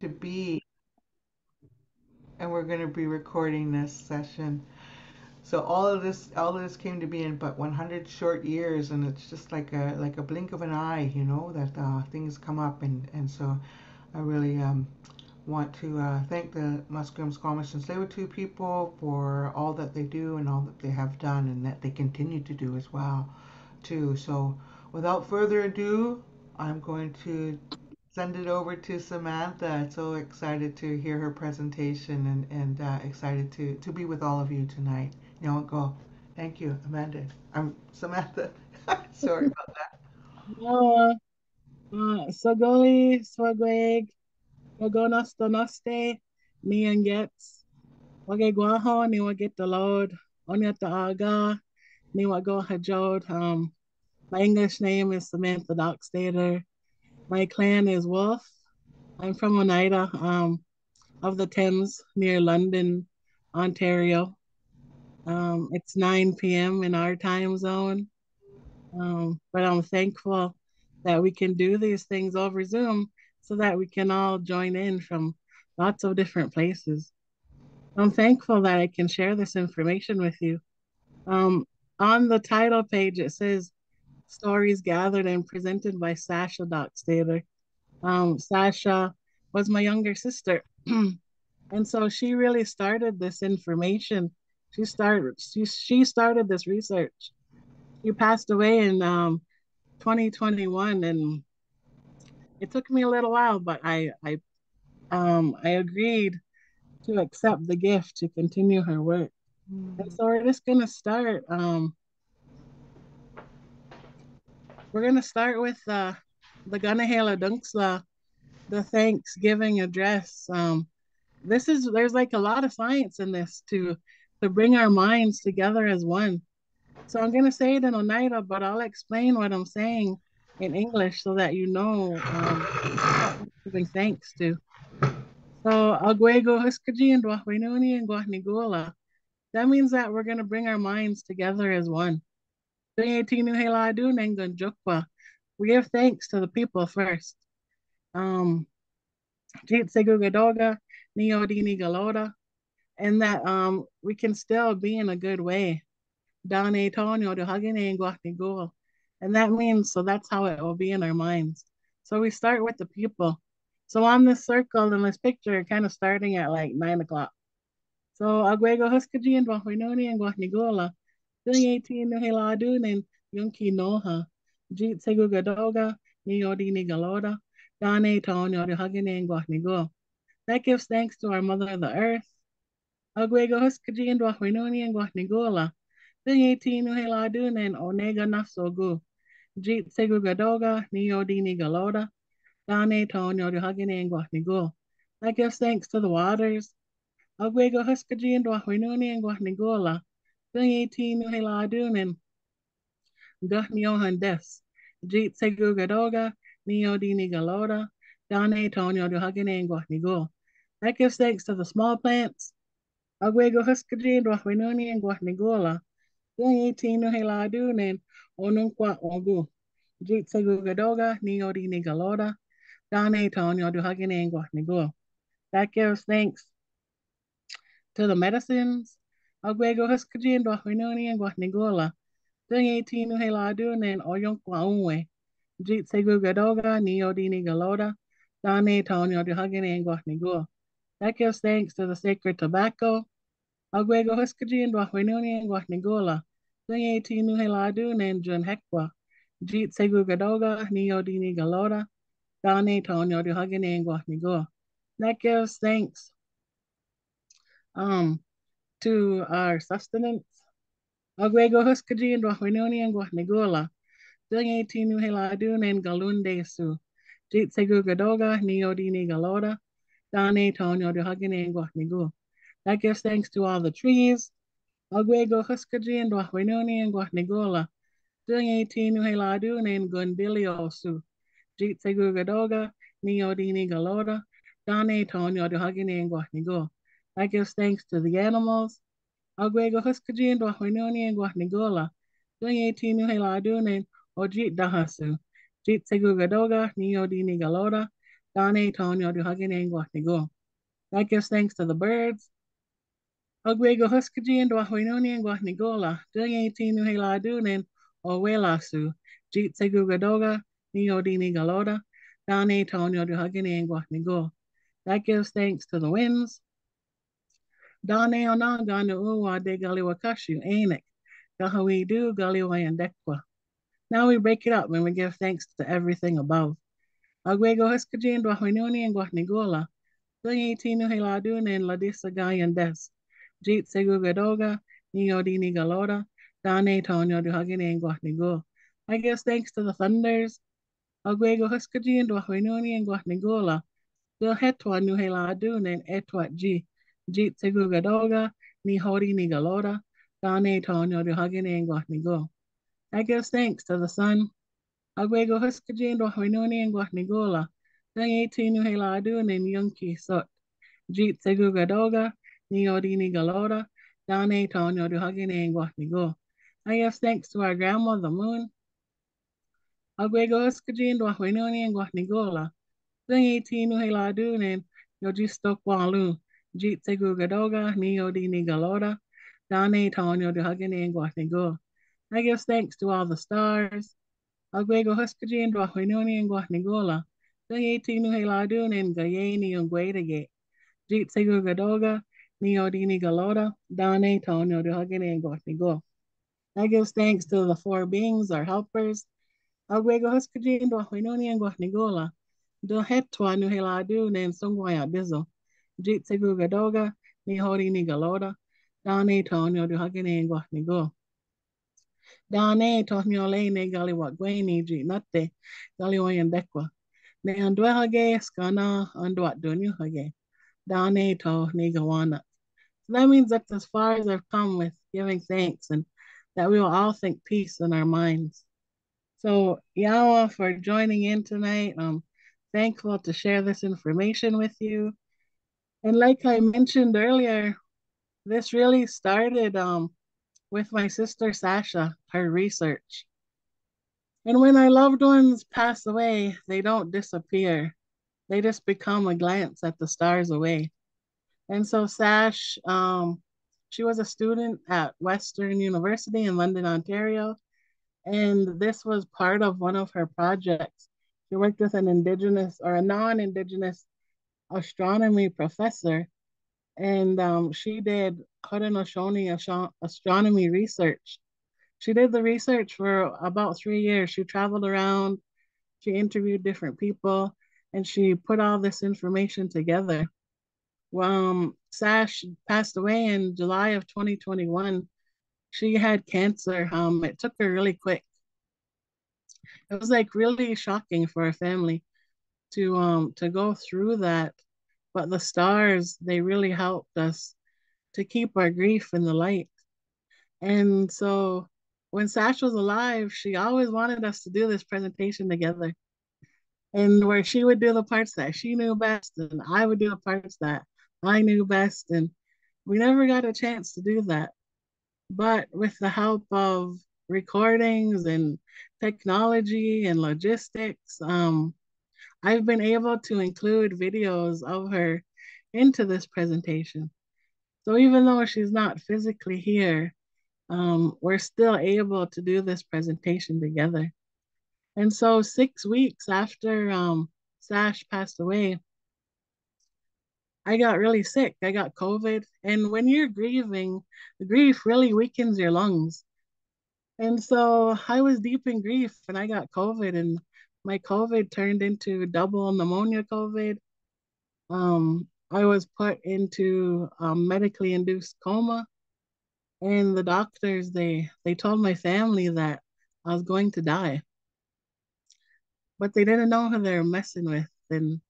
to be, and we're going to be recording this session. So all of this came to be in but 100 short years, and it's just like a blink of an eye, you know, that things come up, and so I really want to thank the Musqueam, Squamish, and Tsleil-Waututh people for all that they do and all that they have done, and that they continue to do as well, too. So, without further ado, I'm going to send it over to Samantha. So excited to hear her presentation and excited to be with all of you tonight. Go. Thank you, Amanda. I'm Samantha. Sorry about that. No, Sogoli, Swagweg, Wagonosto Noste, Nian Gets, Wage Guaho, Ni Waget the Lord, Onyata Aga, Ni Wago Hajod. My English name is Samantha Doxtator. My clan is Wolf. I'm from Oneida, of the Thames near London, Ontario. It's 9 p.m. in our time zone. But I'm thankful that we can do these things over Zoom so that we can all join in from lots of different places. I'm thankful that I can share this information with you. Um, on the title page, it says stories gathered and presented by Sasha Doxtator. Sasha was my younger sister. And so she really started this information. She started this research. She passed away in 2021, and it took me a little while, but I agreed to accept the gift to continue her work. And Mm. so we're gonna start with the Gunahela Dunksla, the Thanksgiving address. There's like a lot of science in this to bring our minds together as one. So I'm gonna say it in Oneida, but I'll explain what I'm saying in English so that you know what we're giving thanks to. So Agwego Huskaji and Dwahwenuni and Gwahnigula. That means that we're gonna bring our minds together as one. We give thanks to the people first. Um Jit Segugadoga, Niodini Galoda, and that we can still be in a good way. Dane Tonyo to Hagine and Gwahnigul. And that means so that's how it will be in our minds. So we start with the people. So on this circle in this picture, kind of starting at like 9 o'clock. So agwego huskaji and wahinoni and guahnigola. Doing 18 no hiladun and yunki noha. Jeet segugadoga, niodi nigaloda. Dane tonyo de hagine and guahnigo. That gives thanks to our mother the earth. Agwego huskaji and wahinoni and guahnigola. Doing 18 no hiladun and onega nafsogu. Jeet segugadoga, niodi nigaloda. Dane tonyo de hagine and guahnigo. That gives thanks to the waters. Agwego huskaji and Wahinuni and Guahnigola, Dung 18 Nuhiladunin, Guhniohan Des, Jeet Segugadoga, Neo Dini Galoda, Dane Tonyo Duhagane and Guahnigol. That gives thanks to the small plants. Agwego huskaji and Wahinuni and Guahnigola, Dung 18 Nuhiladunin, Onunkwa Ogu, Jeet Segugadoga, Neo Dini Galoda, Dane Tonyo Duhagane and Guahnigol. That gives thanks to the medicines. Agwego huskaji and Wahinuni and Guahnigola. Dung 18 Nuheladun and Oyonkwaunwe. Jeet Segugadoga, Neo Dini Galoda, Dane Tonyo Duhagane and Guahnigul. That gives thanks to the sacred tobacco. Agwego huskaji and Wahinuni and Guahnigola. Dung 18 Nuheladun and Jun Hekwa. Jeet Segugadoga, Neo Dini Galoda, Dane Tonyo Duhagane and Guahnigul. That gives thanks um to our sustenance. Agwego huskaji and Wahinuni and Guahnigola. Dung 18 Nuheladun and Galunde Su. Jeet Segugadoga, Neo Dini Galoda, Dane Tonyo Duhagane and Guahnigul. That gives thanks to all the trees. Agwego huskaji and Wahinuni and Guahnigola. Dung 18 Nuheladun and Gunbilio Su. Jeet Segugadoga, Neo Dini Galoda, Dane Tonyo Duhagane and Guahnigul. That gives thanks to the animals. Agwego huskaji and Wahinuni and Guahnigola. Dung 18 Nuheladun and Ojit Dahasu. Jeet Segugadoga, Neo Dini Galoda, Dane Tonyo du Hagine Guatnigo. That gives thanks to the birds. Ogwego Huskaji and Wahwinoni and Guatnigola. Doing 18 New Hela Dunin or Welasu. Jeet Segugadoga, Neodini Galoda. Dane Tonyo du Hagine and Guatnigo. That gives thanks to the winds. Dane Onaga no Uwa de Galiwakashu, Anik. Gahawi do Galiwa and Dekwa. Now we break it up and we give thanks to everything above. Agwego Huskaji and Wahwinoni and Guatnigola. Doing 18 New Hela Dunin and Ladisa Gayan Des. Jeet Segugadoga, Neodini Galoda, Dane Tonyo du Hagine and Guatnigo. I give thanks to the thunders. Agwego Huskaji and Wahwinoni and Guatnigola. Dil hetwa nu hela dunen etwa ji. Jeet Segugadoga, ni hori ni galoda, Dane Tonyo du Hagine and Guatnigo. I give thanks to the sun. Agwego Huskaji and Wahwinoni and Guatnigola. Dang 18 nu hela dunen yunki sot. Jeet Segugadoga, ni odini galoda, Dane Tonyo du Hagine and Guatnigo. I give thanks to our grandma, the moon. Agwego Huskaji and Wahwinoni and Guatnigola. Dang 18 nu hela dunen yojisto kwalu. Jeet Segugadoga, ni odini galoda, Dane Tonyo du Hagine and Guatnigo. I give thanks to all the stars. Agwego Huskaji and Wahwinoni and Guatnigola. Dang 18 nu hela dunen gayeni and Guedage. Jeet Segugadoga, ni odini galoda, Dane Tonyo du Hagine and Guatnigo. I give thanks to the four beings, our helpers. Agwego Huskaji and Wahwinoni and Guatnigola. Do hetwa nu hela dunen sungwaya bizo. Jeet Segugadoga, ni hori ni galoda, Dane Tonyo du Hagine and Guatnigo. Dane Tonyo le ne galiwa gweni jeet natte, galiwayan dekwa. Ne andwehage skana andwat dunyuhage. Dane to ni gawana. So that means that's as far as I've come with giving thanks and that we will all think peace in our minds. So Yawa for joining in tonight. I'm thankful to share this information with you. And like I mentioned earlier, this really started with my sister Sasha, her research. And when our loved ones pass away, they don't disappear. They just become a glance at the stars away. And so Sash, she was a student at Western University in London, Ontario. And this was part of one of her projects. She worked with an Indigenous or a non-Indigenous astronomy professor, and she did Haudenosaunee astronomy research. She did the research for about 3 years. She traveled around, she interviewed different people, and she put all this information together. Sash passed away in July of 2021. She had cancer. It took her really quick. It was like really shocking for her family to go through that. But the stars, they really helped us to keep our grief in the light. And so when Sash was alive, she always wanted us to do this presentation together. And where she would do the parts that she knew best, and I would do the parts that I knew best. And we never got a chance to do that. But with the help of recordings and technology and logistics, I've been able to include videos of her into this presentation. So even though she's not physically here, we're still able to do this presentation together. And so 6 weeks after Sash passed away, I got really sick. I got COVID. And when you're grieving, grief really weakens your lungs. And so I was deep in grief and I got COVID, and my COVID turned into double pneumonia COVID. I was put into a medically induced coma, and the doctors they told my family that I was going to die, but they didn't know who they were messing with. And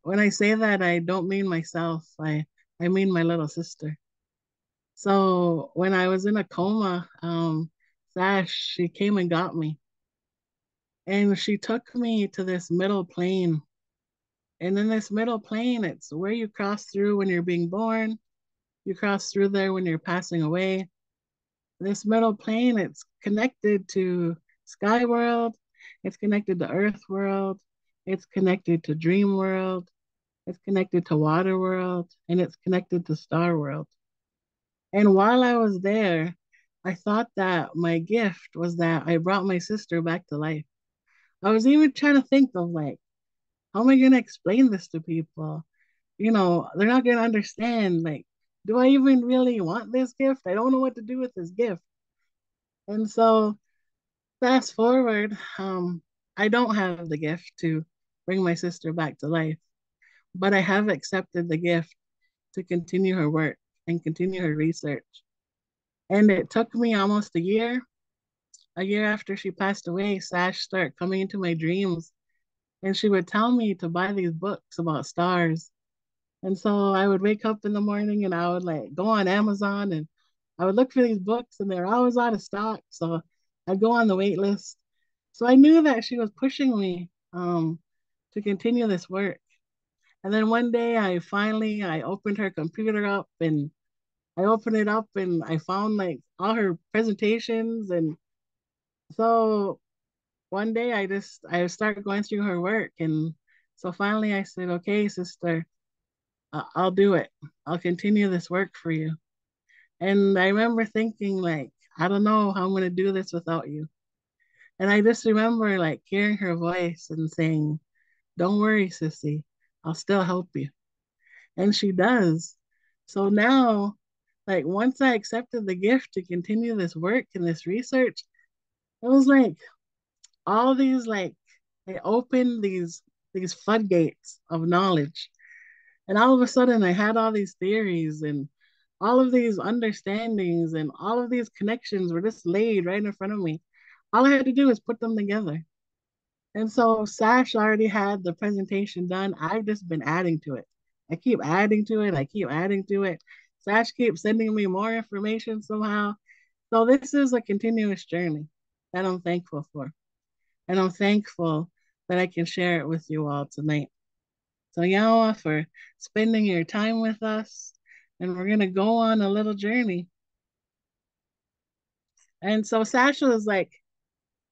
when I say that, I don't mean myself. I mean my little sister. So when I was in a coma, Sash, she came and got me, and she took me to this middle plane. And in this middle plane, it's where you cross through when you're being born. You cross through there when you're passing away. This middle plane, it's connected to Sky World. It's connected to Earth World. it's connected to dream world, it's connected to water world, and it's connected to star world. And while I was there, I thought that my gift was that I brought my sister back to life. I was even trying to think of like, how am I going to explain this to people? They're not going to understand. Like, do I even really want this gift? I don't know what to do with this gift. And so, fast forward, I don't have the gift to bring my sister back to life, but I have accepted the gift to continue her work and continue her research. And it took me almost a year. A year after she passed away, Sash started coming into my dreams, and she would tell me to buy these books about stars. And so I would wake up in the morning and I would like go on Amazon and I would look for these books and they're always out of stock. So I'd go on the wait list. So I knew that she was pushing me to continue this work. And then one day I opened her computer up and I opened it up and I found like all her presentations. And so one day I started going through her work. And so finally I said, okay, sister, I'll do it. I'll continue this work for you. And I remember thinking, like, I don't know how I'm going to do this without you. And I just remember, like, hearing her voice and saying, don't worry, sissy, I'll still help you. And she does. So now, like, once I accepted the gift to continue this work and this research, it was like all these, like, they opened these floodgates of knowledge. And all of a sudden, I had all these theories and all of these understandings and all of these connections were just laid right in front of me. All I had to do was put them together. And so Sash already had the presentation done. I've just been adding to it. I keep adding to it. I keep adding to it. Sash keeps sending me more information somehow. So this is a continuous journey that I'm thankful for. And I'm thankful that I can share it with you all tonight. So, Yawa, for spending your time with us. And we're going to go on a little journey. And so, Sasha was like,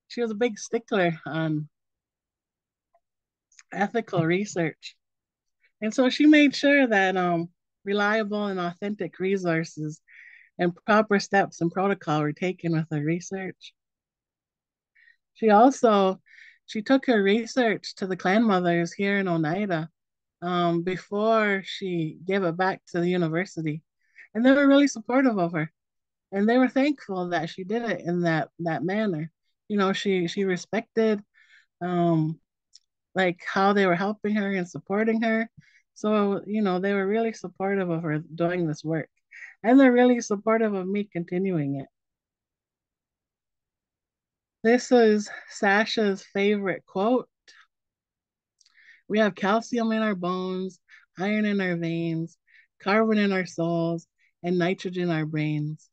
she was a big stickler on ethical research. And so, she made sure that reliable and authentic resources and proper steps and protocol were taken with her research. She also she took her research to the clan mothers here in Oneida before she gave it back to the university. And they were really supportive of her. And they were thankful that she did it in that manner. She respected um like how they were helping her and supporting her. So, they were really supportive of her doing this work. And they're really supportive of me continuing it. This is Sasha's favorite quote. We have calcium in our bones, iron in our veins, carbon in our souls, and nitrogen in our brains.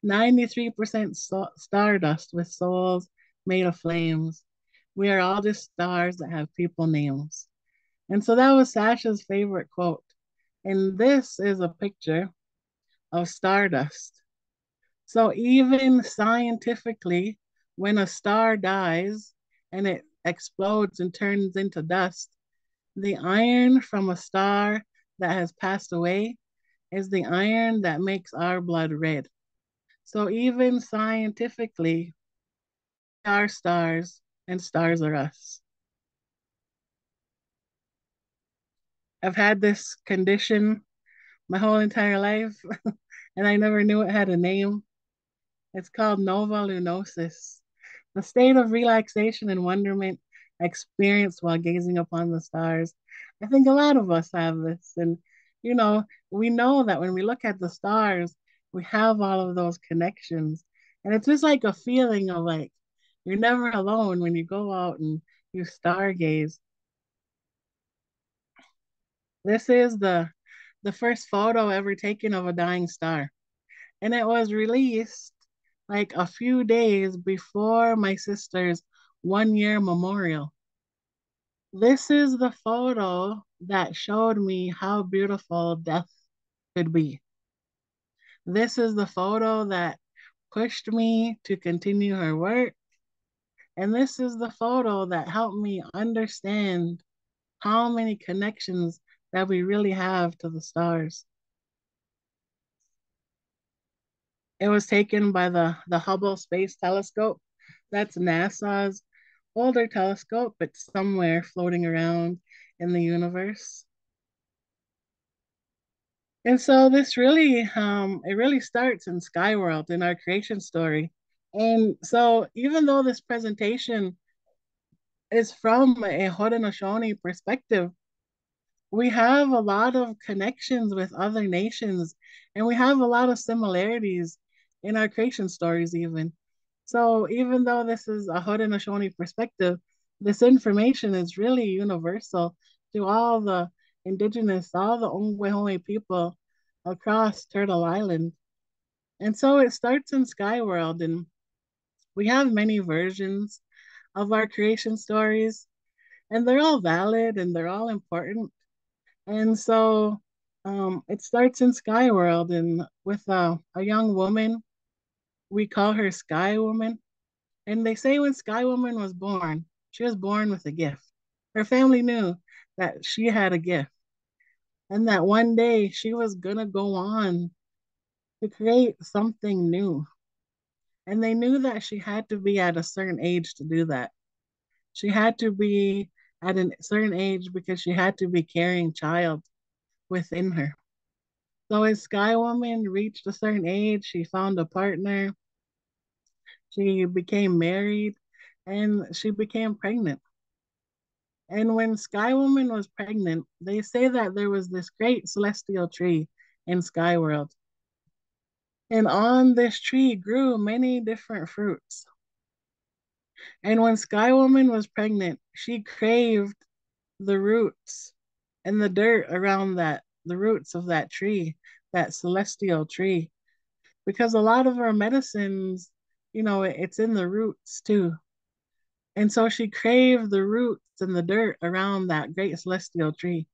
93% stardust with souls made of flames. We are all just stars that have people names. And so that was Sasha's favorite quote. And this is a picture of stardust. So even scientifically, when a star dies and it explodes and turns into dust, the iron from a star that has passed away is the iron that makes our blood red. So even scientifically, we are stars and stars are us. I've had this condition my whole entire life and I never knew it had a name. It's called nova lunosis, the state of relaxation and wonderment experienced while gazing upon the stars. I think a lot of us have this. And, you know, we know that when we look at the stars, we have all of those connections. And it's just like a feeling of like, you're never alone when you go out and you stargaze. This is the first photo ever taken of a dying star. And it was released like a few days before my sister's 1 year memorial. This is the photo that showed me how beautiful death could be. This is the photo that pushed me to continue her work. And this is the photo that helped me understand how many connections that we really have to the stars. It was taken by the Hubble Space Telescope. That's NASA's older telescope. It's somewhere floating around in the universe. And so this really, it really starts in Skyworld in our creation story. And so even though this presentation is from a Haudenosaunee perspective, we have a lot of connections with other nations and we have a lot of similarities in our creation stories even. So even though this is a Haudenosaunee perspective, this information is really universal to all the indigenous, all the Ongwehome people across Turtle Island. And so it starts in Skyworld, and we have many versions of our creation stories, and they're all valid and they're all important. And so it starts in Skyworld and with a young woman. We call her Sky Woman. And they say when Sky Woman was born, she was born with a gift. Her family knew that she had a gift and that one day she was going to go on to create something new. And they knew that she had to be at a certain age to do that. She had to be at a certain age because she had to be carrying child within her. So as Sky Woman reached a certain age, she found a partner, she became married, and she became pregnant. And when Sky Woman was pregnant, they say that there was this great celestial tree in Sky World. And on this tree grew many different fruits. And when Sky Woman was pregnant, she craved the roots and the dirt around the roots of that tree, that celestial tree. Because a lot of our medicines, it's in the roots too. And so she craved the roots and the dirt around that great celestial tree.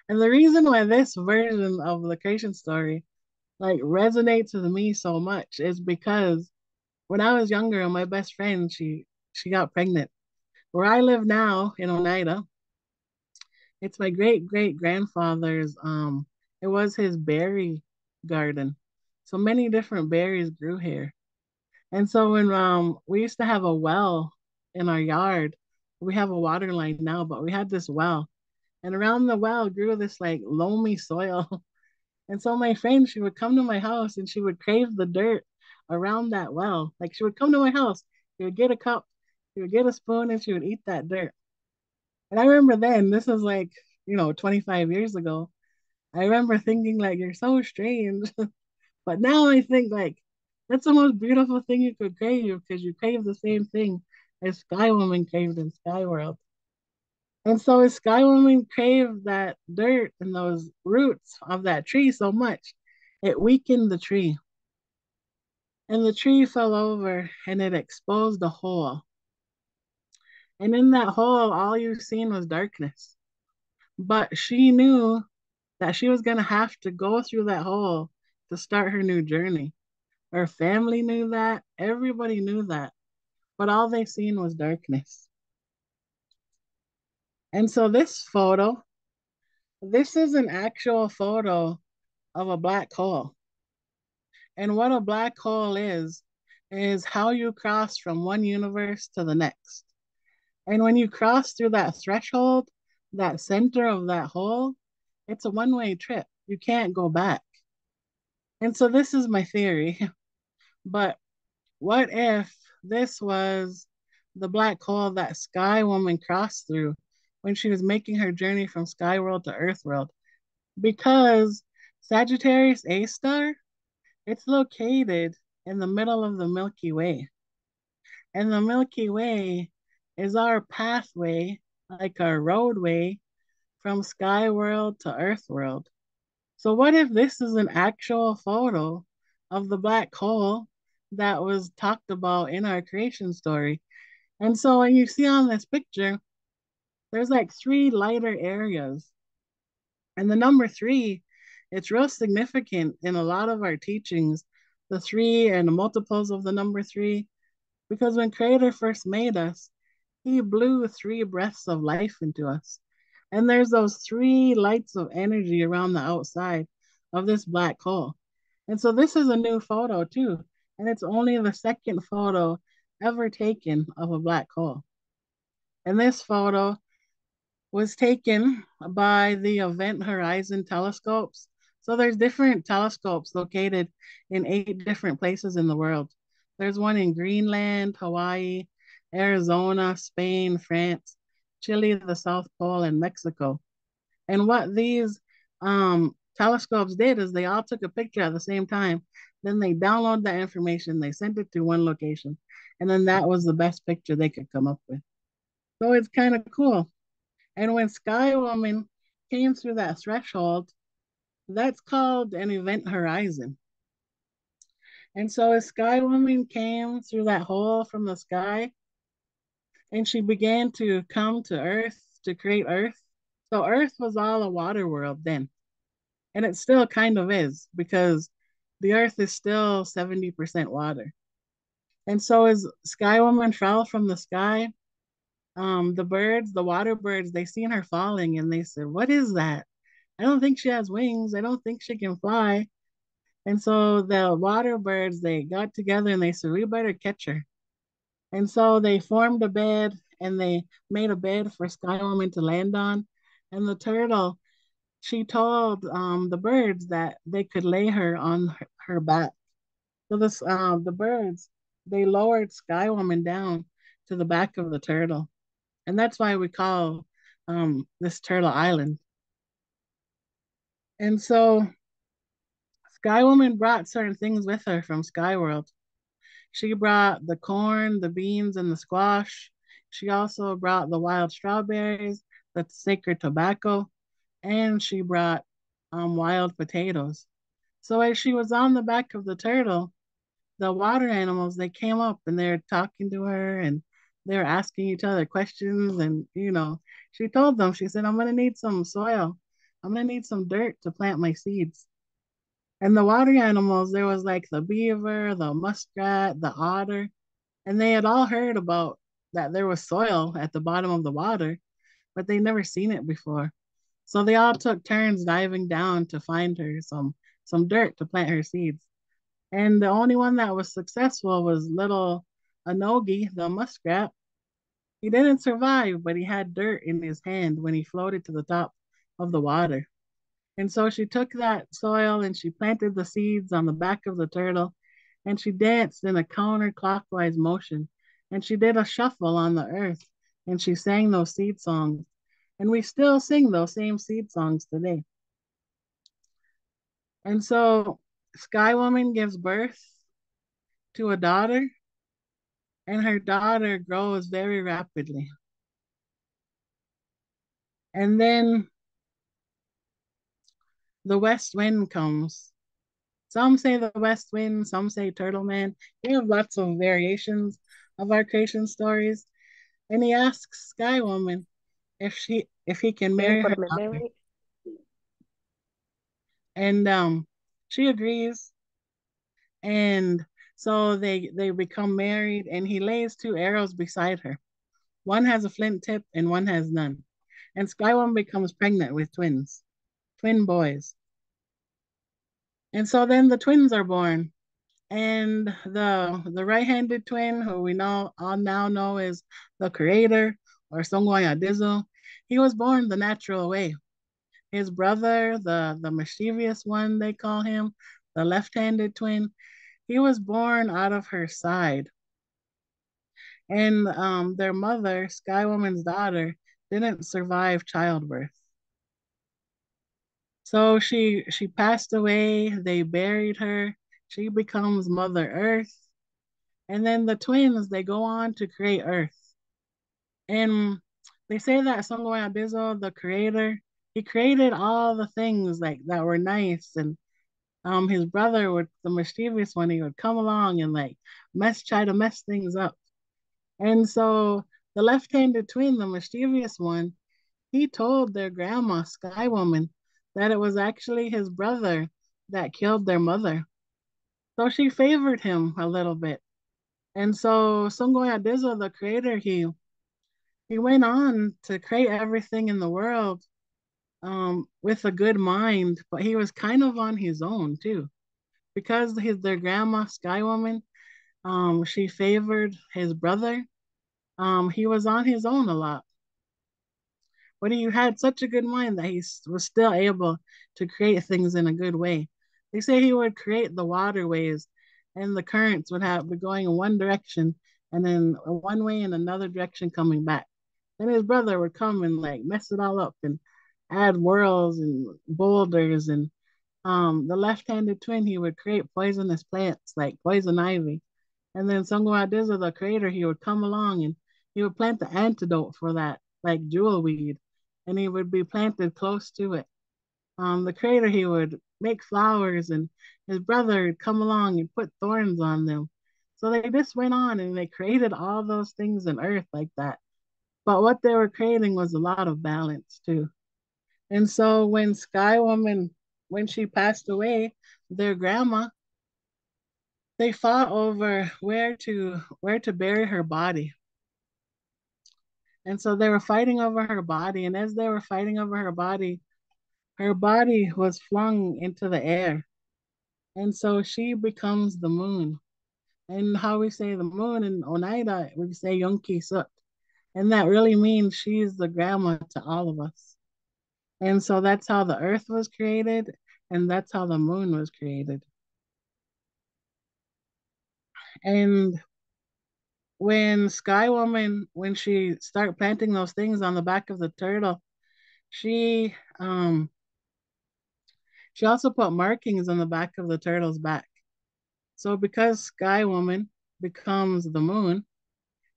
And the reason why this version of the creation story like resonates with me so much is because when I was younger and my best friend, she got pregnant. Where I live now in Oneida, it's my great great grandfather's it was his berry garden. So many different berries grew here. And so when we used to have a well in our yard, we have a water line now, but we had this well. And around the well grew this like loamy soil. And so my friend, she would come to my house and she would crave the dirt around that well. Like she would come to my house, she would get a cup, she would get a spoon, and she would eat that dirt. And I remember then, this is like, 25 years ago. I remember thinking like, you're so strange. But now I think like that's the most beautiful thing you could crave because you crave the same thing as Sky Woman craved in Sky World. And so as Sky Woman craved that dirt and those roots of that tree so much, it weakened the tree. And the tree fell over and it exposed a hole. And in that hole, all you seen was darkness. But she knew that she was going to have to go through that hole to start her new journey. Her family knew that. Everybody knew that. But all they seen was darkness. And so this is an actual photo of a black hole. And what a black hole is how you cross from one universe to the next. And when you cross through that threshold, that center of that hole, it's a one-way trip. You can't go back. And so this is my theory. But what if this was the black hole that Sky Woman crossed through when she was making her journey from Sky World to Earth World? Because Sagittarius A star, it's located in the middle of the Milky Way. And the Milky Way is our pathway, like our roadway from Sky World to Earth World. So what if this is an actual photo of the black hole that was talked about in our creation story? And so when you see on this picture, there's like three lighter areas. And the number three, it's real significant in a lot of our teachings. The three and the multiples of the number three. Because when Creator first made us, he blew three breaths of life into us. And there's those three lights of energy around the outside of this black hole. And so this is a new photo too. And it's only the second photo ever taken of a black hole. And this photo was taken by the Event Horizon telescopes. So there's different telescopes located in 8 different places in the world. There's one in Greenland, Hawaii, Arizona, Spain, France, Chile, the South Pole, and Mexico. And what these telescopes did is they all took a picture at the same time. Then they downloaded that information, they sent it to one location, and then that was the best picture they could come up with. So it's kind of cool. And when Sky Woman came through that threshold, that's called an event horizon. And so as Sky Woman came through that hole from the sky and she began to come to Earth to create Earth. So Earth was all a water world then. And it still kind of is because the Earth is still 70% water. And so as Sky Woman fell from the sky, the birds, the water birds, they seen her falling and they said, "What is that? I don't think she has wings. I don't think she can fly." And so the water birds, they got together and they said, "We better catch her." And so they formed a bed and they made a bed for Sky Woman to land on. And the turtle, she told the birds that they could lay her on her back. So the birds, they lowered Sky Woman down to the back of the turtle. And that's why we call this Turtle Island. And so Sky Woman brought certain things with her from Sky World. She brought the corn, the beans, and the squash. She also brought the wild strawberries, the sacred tobacco, and she brought wild potatoes. So as she was on the back of the turtle, the water animals, they came up and they're talking to her and they're asking each other questions. And, she told them, she said, "I'm going to need some soil. I'm going to need some dirt to plant my seeds." And the water animals, there was like the beaver, the muskrat, the otter, and they had all heard about that there was soil at the bottom of the water, but they never seen it before. So they all took turns diving down to find her some dirt to plant her seeds. And the only one that was successful was little Anogi, the muskrat. He didn't survive, but he had dirt in his hand when he floated to the top of the water. And so she took that soil and she planted the seeds on the back of the turtle and she danced in a counterclockwise motion. And she did a shuffle on the earth and she sang those seed songs. And we still sing those same seed songs today. And so Sky Woman gives birth to a daughter, and her daughter grows very rapidly. And then the west wind comes. Some say the west wind, some say turtle man. We have lots of variations of our creation stories. And he asks Sky Woman if he can marry her daughter. And she agrees. And so they become married and he lays 2 arrows beside her. One has a flint tip and one has none. And Sky Woman becomes pregnant with twins, twin boys. And so then the twins are born. And the right-handed twin, who we know all now know is the creator or Songwaya Dizzle, he was born the natural way. His brother, the mischievous one they call him, the left-handed twin, he was born out of her side. And their mother, Sky Woman's daughter, didn't survive childbirth. So she passed away, they buried her, she becomes Mother Earth, and then the twins, they go on to create Earth. And they say that Songwaya Bizo, the creator, he created all the things like that were nice. And his brother would, the mischievous one, he would come along and like try to mess things up. And so the left-handed twin, the mischievous one, he told their grandma, Sky Woman, that it was actually his brother that killed their mother. So she favored him a little bit. And so Songoya Dizo, the creator, he went on to create everything in the world with a good mind, but he was kind of on his own too. Because their grandma, Sky Woman, she favored his brother. He was on his own a lot. But he had such a good mind that he was still able to create things in a good way. They say he would create the waterways, and the currents would have be going in one direction and then one way in another direction coming back. Then his brother would come and like mess it all up and add whirls and boulders, and the left-handed twin, he would create poisonous plants like poison ivy. And then Songo Adiza, the creator, he would come along and he would plant the antidote for that, like jewel weed, and he would be planted close to it. The creator, he would make flowers, and his brother would come along and put thorns on them. So they just went on and they created all those things in earth like that. But what they were creating was a lot of balance too. And so when Sky Woman, when she passed away, their grandma, they fought over where to bury her body. And so they were fighting over her body. And as they were fighting over her body was flung into the air. And so she becomes the moon. And how we say the moon in Oneida, we say Yonki Sut. And that really means she's the grandma to all of us. And so that's how the earth was created, and that's how the moon was created. And when Sky Woman, when she started planting those things on the back of the turtle, she she also put markings on the back of the turtle's back. So because Sky Woman becomes the moon,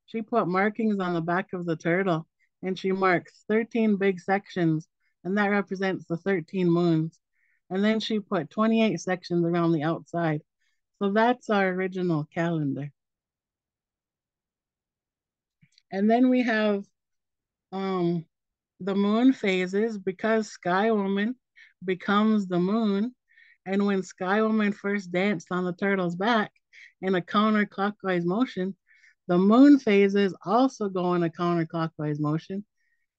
she put markings on the back of the turtle, and she marks 13 big sections, and that represents the 13 moons. And then she put 28 sections around the outside. So that's our original calendar. And then we have um the moon phases because Sky Woman becomes the moon. And when Sky Woman first danced on the turtle's back in a counterclockwise motion, the moon phases also go in a counterclockwise motion,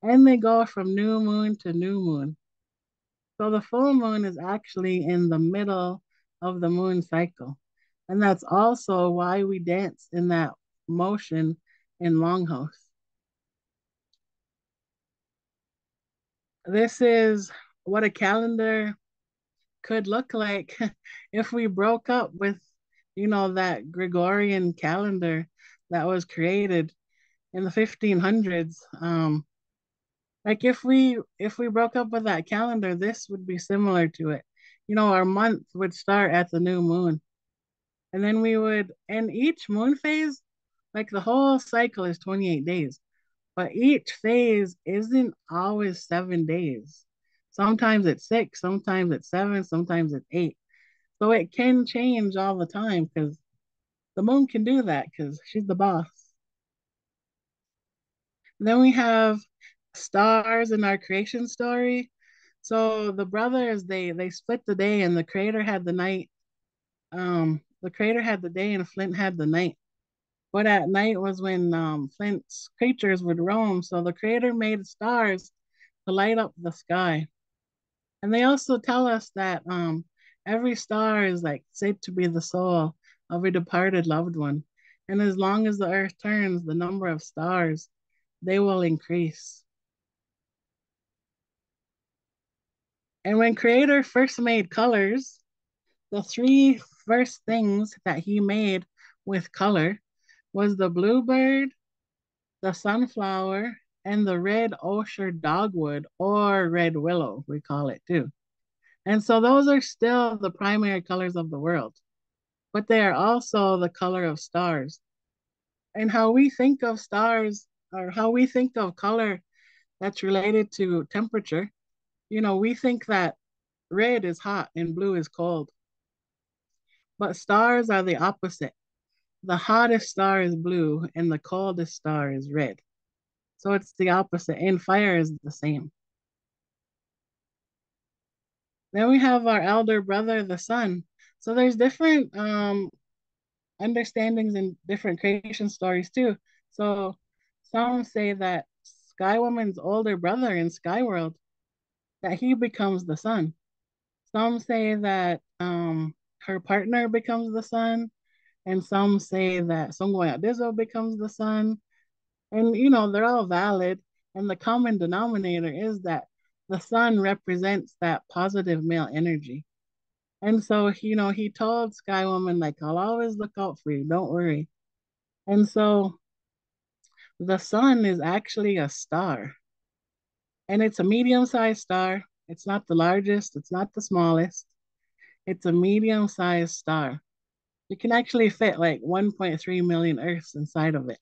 and they go from new moon to new moon. So the full moon is actually in the middle of the moon cycle. And that's also why we dance in that motion in Longhouse. This is what a calendar could look like if we broke up with, that Gregorian calendar that was created in the 1500s. Like if we broke up with that calendar, this would be similar to it. Our month would start at the new moon, and then and each moon phase, like the whole cycle is 28 days, but each phase isn't always 7 days. Sometimes it's six, sometimes it's seven, sometimes it's eight. So it can change all the time because the moon can do that because she's the boss. Then we have stars in our creation story. So the brothers, they split the day, and the creator had the night. The creator had the day and Flint had the night. But at night was when Flint's creatures would roam. So the creator made stars to light up the sky. And they also tell us that every star is like said to be the soul of a departed loved one. And as long as the earth turns, the number of stars, they will increase. And when Creator first made colors, the three first things that he made with color was the bluebird, the sunflower, and the red osier dogwood or red willow, we call it too. And so those are still the primary colors of the world, but they are also the color of stars. And how we think of stars or how we think of color that's related to temperature, we think that red is hot and blue is cold, but stars are the opposite. The hottest star is blue and the coldest star is red. So it's the opposite, and fire is the same. Then we have our elder brother, the sun. So there's different understandings in different creation stories too. So some say that Sky Woman's older brother in Sky World, that he becomes the sun. Some say that her partner becomes the sun, and some say that Songwaya Dizo becomes the sun. And they're all valid. And the common denominator is that the sun represents that positive male energy. And so, he told Sky Woman, like, I'll always look out for you, don't worry. And so the sun is actually a star, and it's a medium-sized star. It's not the largest, it's not the smallest. It's a medium-sized star. You can actually fit like 1.3 million Earths inside of it.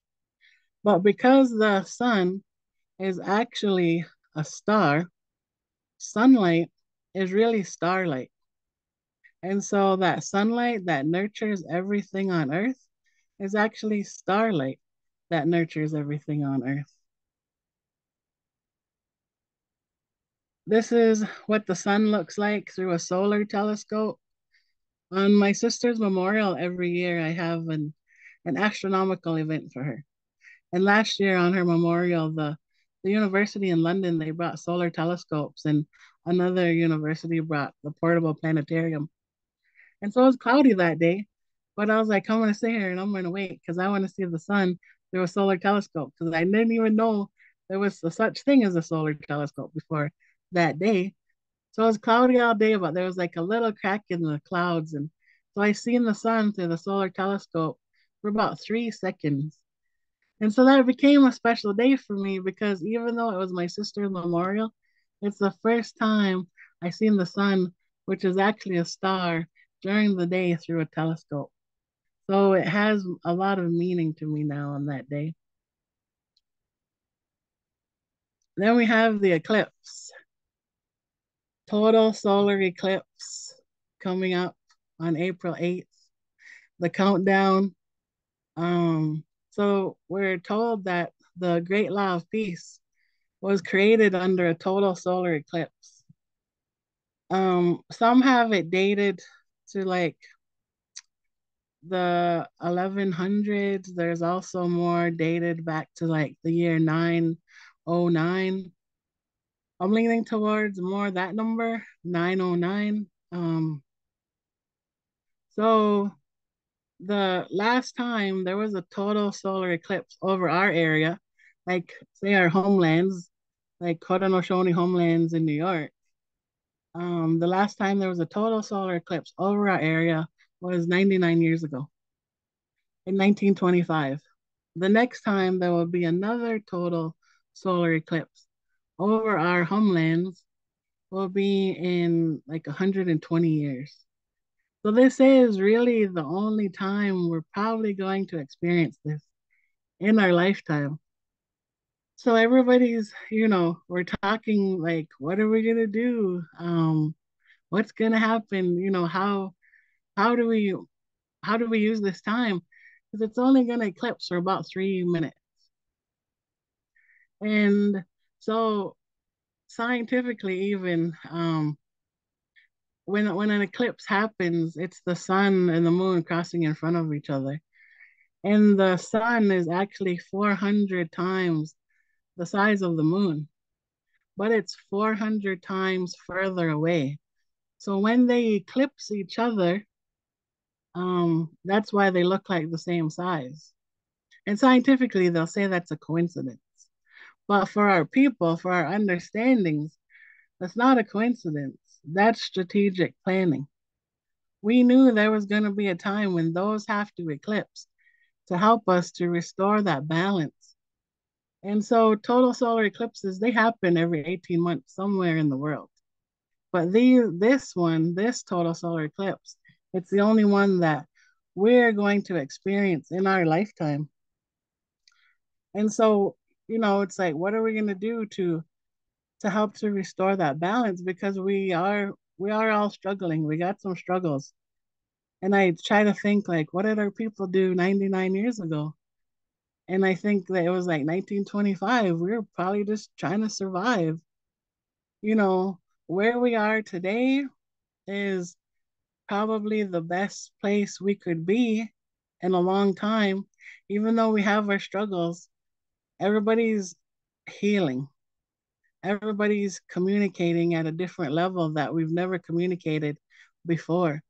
But because the sun is actually a star, sunlight is really starlight. And so that sunlight that nurtures everything on Earth is actually starlight that nurtures everything on Earth. This is what the sun looks like through a solar telescope. On my sister's memorial every year, I have an astronomical event for her. And last year on her memorial, the university in London, they brought solar telescopes, and another university brought the portable planetarium. And so it was cloudy that day, but I was like, I'm going to sit here and I'm going to wait because I want to see the sun through a solar telescope because I didn't even know there was a such thing as a solar telescope before that day. So it was cloudy all day, but there was like a little crack in the clouds. And so I seen the sun through the solar telescope for about 3 seconds. And so that became a special day for me because even though it was my sister's memorial, it's the first time I seen the sun, which is actually a star, during the day through a telescope. So it has a lot of meaning to me now on that day. Then we have the eclipse, total solar eclipse coming up on April 8th, the countdown. So we're told that the Great Law of Peace was created under a total solar eclipse. Some have it dated to like the 1100s. There's also more dated back to like the year 909. I'm leaning towards more that number, 909. So the last time there was a total solar eclipse over our area, like say our homelands, like Haudenosaunee homelands in New York. The last time there was a total solar eclipse over our area was 99 years ago in 1925. The next time there will be another total solar eclipse over our homelands will be in like 120 years. So this is really the only time we're probably going to experience this in our lifetime. So everybody's, we're talking like, what are we gonna do? What's gonna happen? How do we how do we use this time? Because it's only gonna eclipse for about 3 minutes. And so scientifically even when an eclipse happens, it's the sun and the moon crossing in front of each other. And the sun is actually 400 times the size of the moon, but it's 400 times further away. So when they eclipse each other, that's why they look like the same size. And scientifically, they'll say that's a coincidence. But for our people, for our understandings, that's not a coincidence. That's strategic planning. We knew there was going to be a time when those have to eclipse to help us to restore that balance. And so total solar eclipses, they happen every 18 months somewhere in the world. But this total solar eclipse, it's the only one that we're going to experience in our lifetime. And so, it's like, what are we going to do to help to restore that balance? Because we are all struggling. We got some struggles. And I try to think like, what did our people do 99 years ago? And I think that it was like 1925. We were probably just trying to survive. Where we are today is probably the best place we could be in a long time. Even though we have our struggles, everybody's healing. Everybody's communicating at a different level that we've never communicated before.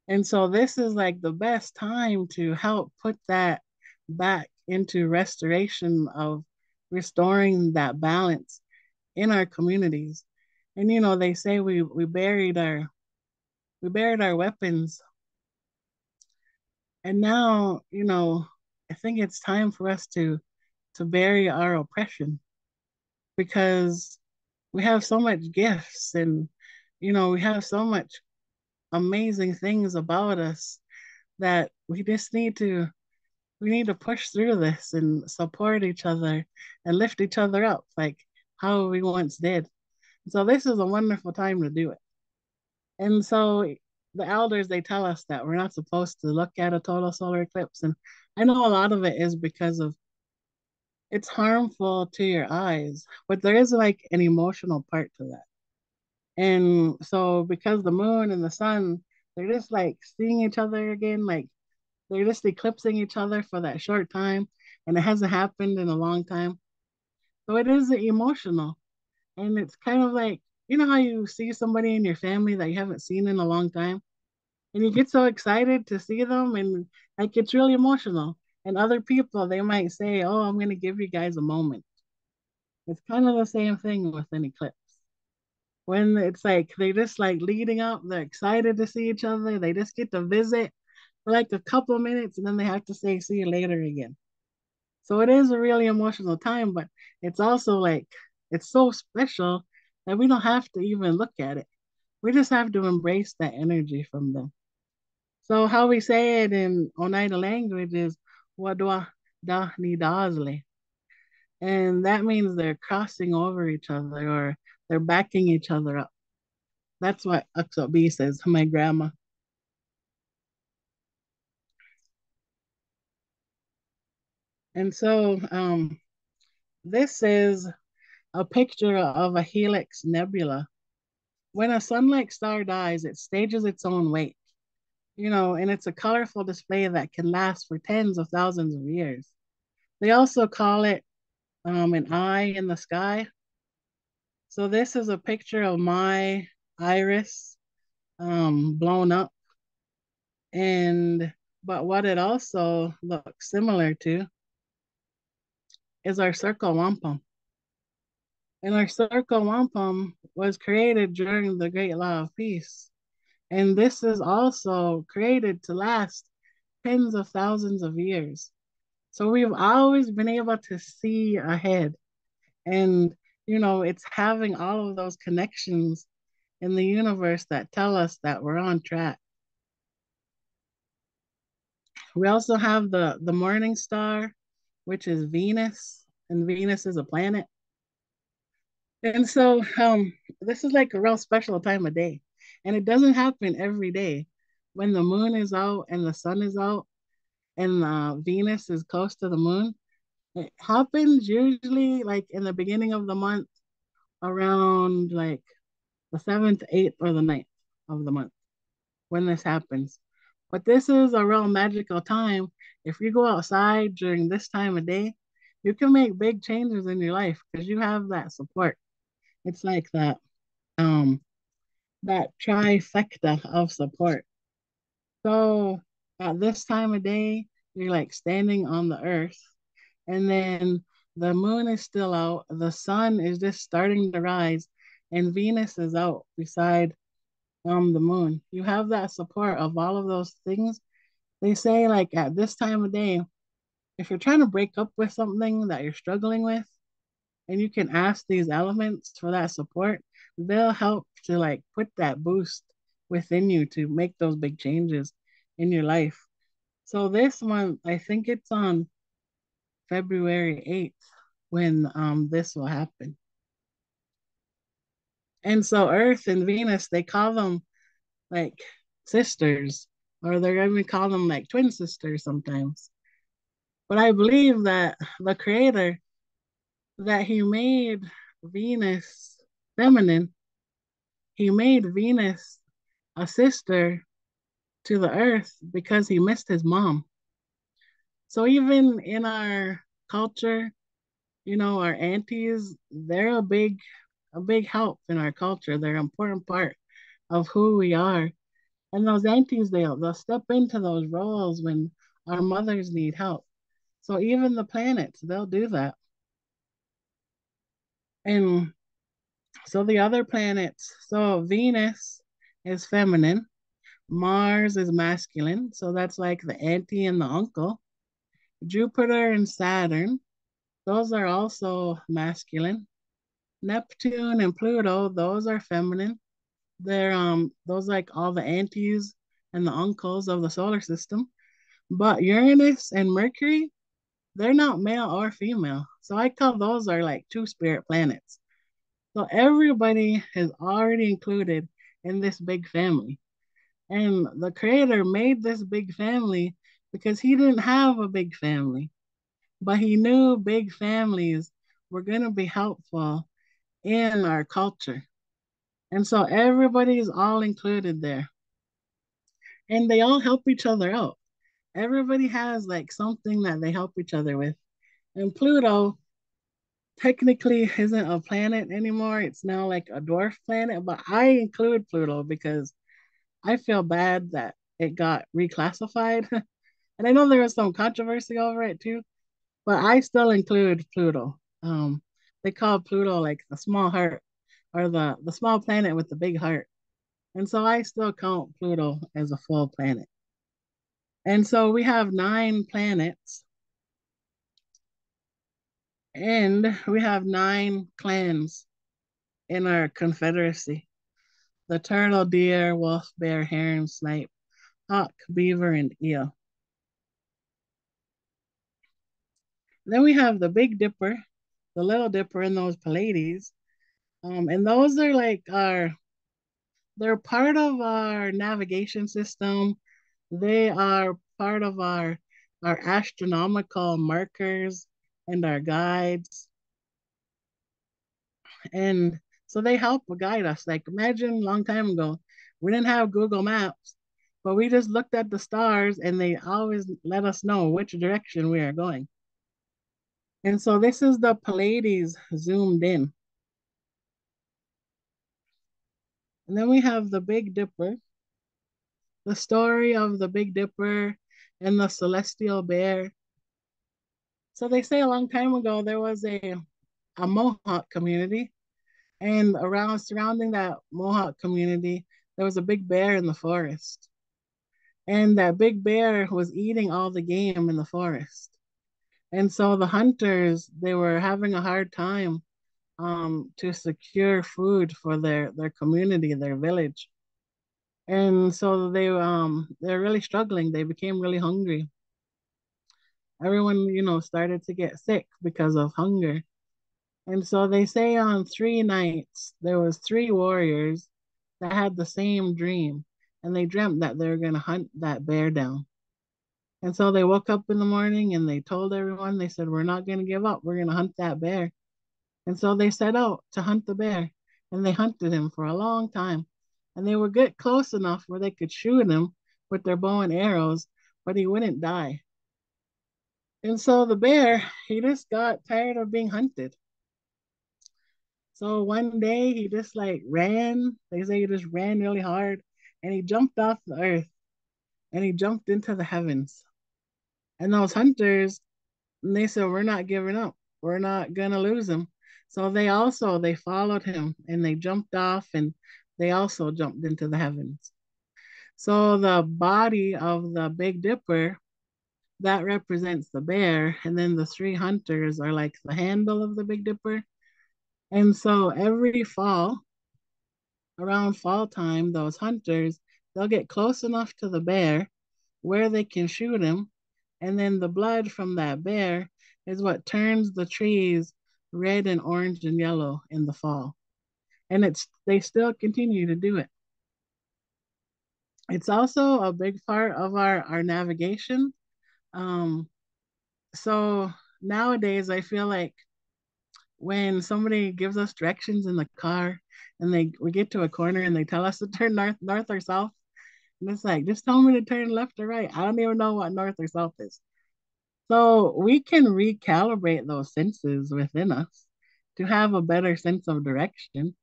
And so this is like the best time to help put that back into restoration of restoring that balance in our communities. And they say we buried our weapons. And now, I think it's time for us to bury our oppression because we have so much gifts and we have so much amazing things about us that we need to push through this and support each other and lift each other up like how we once did. So this is a wonderful time to do it. And so the elders they tell us that we're not supposed to look at a total solar eclipse, and I know a lot of it is because of it's harmful to your eyes, but there is like an emotional part to that. And so because the moon and the sun, they're just like seeing each other again, like they're just eclipsing each other for that short time, and it hasn't happened in a long time. So it is emotional. And it's kind of like, how you see somebody in your family that you haven't seen in a long time, and you get so excited to see them, and like it's really emotional. And other people, they might say, "Oh, I'm going to give you guys a moment." It's kind of the same thing with an eclipse. When it's like they just like leading up, they're excited to see each other. They just get to visit for like a couple of minutes and then they have to say, see you later again. So it is a really emotional time, but it's also like, it's so special that we don't have to even look at it. We just have to embrace that energy from them. So how we say it in Oneida language is Wadwa da ni dasle. And that means they're crossing over each other or they're backing each other up. That's what Aksobi says, my grandma. And so this is a picture of a helix nebula. When a sun-like star dies, it stages its own wake, and it's a colorful display that can last for tens of thousands of years. They also call it an eye in the sky. So this is a picture of my iris blown up, and but what it also looks similar to is our circle wampum. And our circle wampum was created during the Great Law of Peace. And this is also created to last tens of thousands of years. So we've always been able to see ahead. And, it's having all of those connections in the universe that tell us that we're on track. We also have the morning star, which is Venus, and Venus is a planet. And so this is like a real special time of day. And it doesn't happen every day. When the moon is out and the sun is out and Venus is close to the moon, it happens usually like in the beginning of the month around like the 7th, 8th, or the 9th of the month when this happens. But this is a real magical time. If you go outside during this time of day, you can make big changes in your life because you have that support. It's like um that trifecta of support. So at this time of day, you're like standing on the earth, and then the moon is still out, the sun is just starting to rise, and Venus is out beside the moon. You have that support of all of those things. They say like at this time of day, if you're trying to break up with something that you're struggling with, and you can ask these elements for that support, they'll help to like put that boost within you to make those big changes in your life. So this month, I think it's on February 8th when this will happen. And so Earth and Venus, they call them like sisters, or they're even call them like twin sisters sometimes. But I believe that the creator that he made Venus feminine, he made Venus a sister to the earth because he missed his mom. So even in our culture, our aunties, they're a big help in our culture. They're an important part of who we are. And those aunties, they'll step into those roles when our mothers need help. So even the planets, they'll do that. And so the other planets, so Venus is feminine, Mars is masculine, so that's like the auntie and the uncle. Jupiter and Saturn, those are also masculine. Neptune and Pluto, those are feminine. They're those like all the aunties and the uncles of the solar system. But Uranus and Mercury, they're not male or female. So I call those are like two spirit planets. So everybody is already included in this big family. And the creator made this big family because he didn't have a big family, but he knew big families were going to be helpful in our culture. And so everybody's all included there. And they all help each other out. Everybody has like something that they help each other with. And Pluto technically isn't a planet anymore. It's now like a dwarf planet, but I include Pluto because I feel bad that it got reclassified. And I know there was some controversy over it too, but I still include Pluto. They call Pluto like the small heart or the small planet with the big heart. And so I still count Pluto as a full planet. And so we have 9 planets and we have 9 clans in our confederacy: the turtle, deer, wolf, bear, heron, snipe, hawk, beaver, and eel. Then we have the Big Dipper, the Little Dipper, and those Pleiades. And those are like they're part of our navigation system. They are part of our astronomical markers and our guides. And so they help guide us. Like imagine a long time ago, we didn't have Google Maps, but we just looked at the stars and they always let us know which direction we are going. And so this is the Pleiades zoomed in. And then we have the Big Dipper, the story of the Big Dipper and the celestial bear. So they say a long time ago there was a Mohawk community, and around surrounding that Mohawk community, there was a big bear in the forest. And that big bear was eating all the game in the forest. And so the hunters, they were having a hard time to secure food for their community, their village. And so they're really struggling. They became really hungry. Everyone, started to get sick because of hunger. And so they say on 3 nights there was 3 warriors that had the same dream, and they dreamt that they were going to hunt that bear down. And so they woke up in the morning and they told everyone, they said, "We're not going to give up. We're going to hunt that bear." And so they set out to hunt the bear, and they hunted him for a long time. And they would get close enough where they could shoot him with their bow and arrows, but he wouldn't die. And so the bear, he just got tired of being hunted. So one day he just like ran. They say he just ran really hard and he jumped off the earth and he jumped into the heavens. And those hunters, they said, "We're not giving up. We're not gonna lose him." So they followed him and they jumped off and they also jumped into the heavens. So the body of the Big Dipper, that represents the bear, and then the 3 hunters are like the handle of the Big Dipper. And so every fall, around fall time, those hunters, they'll get close enough to the bear where they can shoot him, and then the blood from that bear is what turns the trees red and orange and yellow in the fall. And they still continue to do it. It's also a big part of our navigation. Um, so nowadays, I feel like when somebody gives us directions in the car and we get to a corner and they tell us to turn north or south, and it's like, just tell me to turn left or right. I don't even know what north or south is. So we can recalibrate those senses within us to have a better sense of direction.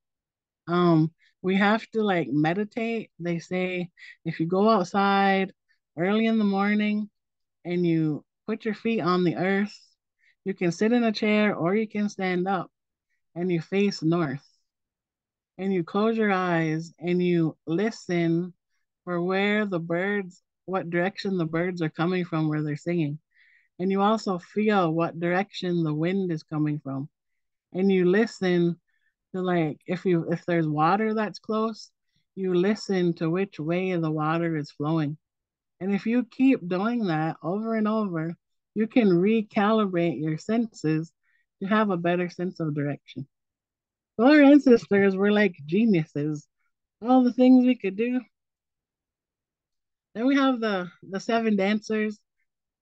Um, we have to like meditate. They say if you go outside early in the morning and you put your feet on the earth, you can sit in a chair or you can stand up and you face north and you close your eyes and you listen for where the birds, what direction the birds are coming from where they're singing. And you also feel what direction the wind is coming from. And you listen to like if there's water that's close, you listen to which way the water is flowing. And if you keep doing that over and over, you can recalibrate your senses to have a better sense of direction. So our ancestors were like geniuses. All the things we could do. Then we have the seven dancers,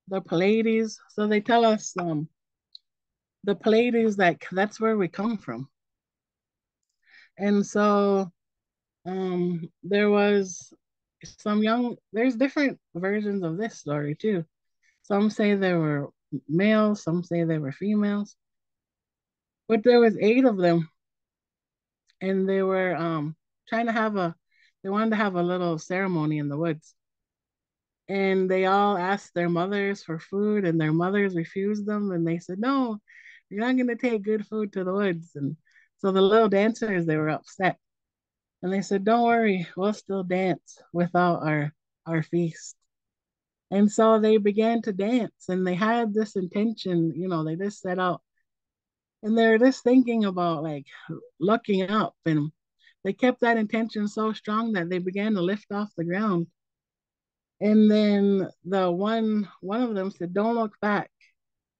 the Pleiades. So they tell us the Pleiades, like that's where we come from. And so there was there's different versions of this story too. Some say they were males, some say they were females, but there was eight of them, and they were trying to have a they wanted to have a little ceremony in the woods, and they all asked their mothers for food, and their mothers refused them, and they said, no, you're not going to take good food to the woods. And so the little dancers, they were upset, and they said, don't worry, we'll still dance without our feast. And so they began to dance, and they had this intention, they just set out, and they're just thinking about like looking up, and they kept that intention so strong that they began to lift off the ground. And then the one of them said, don't look back.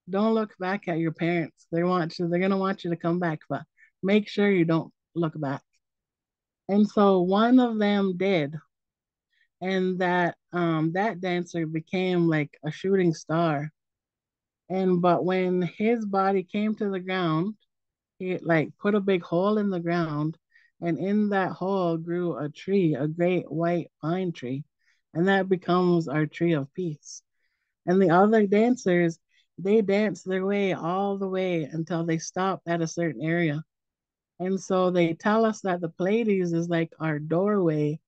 Don't look back at your parents. They're gonna want you to come back, but make sure you don't look back. And so one of them did. And that dancer became like a shooting star. And but when his body came to the ground, he like put a big hole in the ground, and in that hole grew a tree, a great white pine tree, and that becomes our tree of peace. And the other dancers, they dance their way all the way until they stop at a certain area. And so they tell us that the Pleiades is like our doorway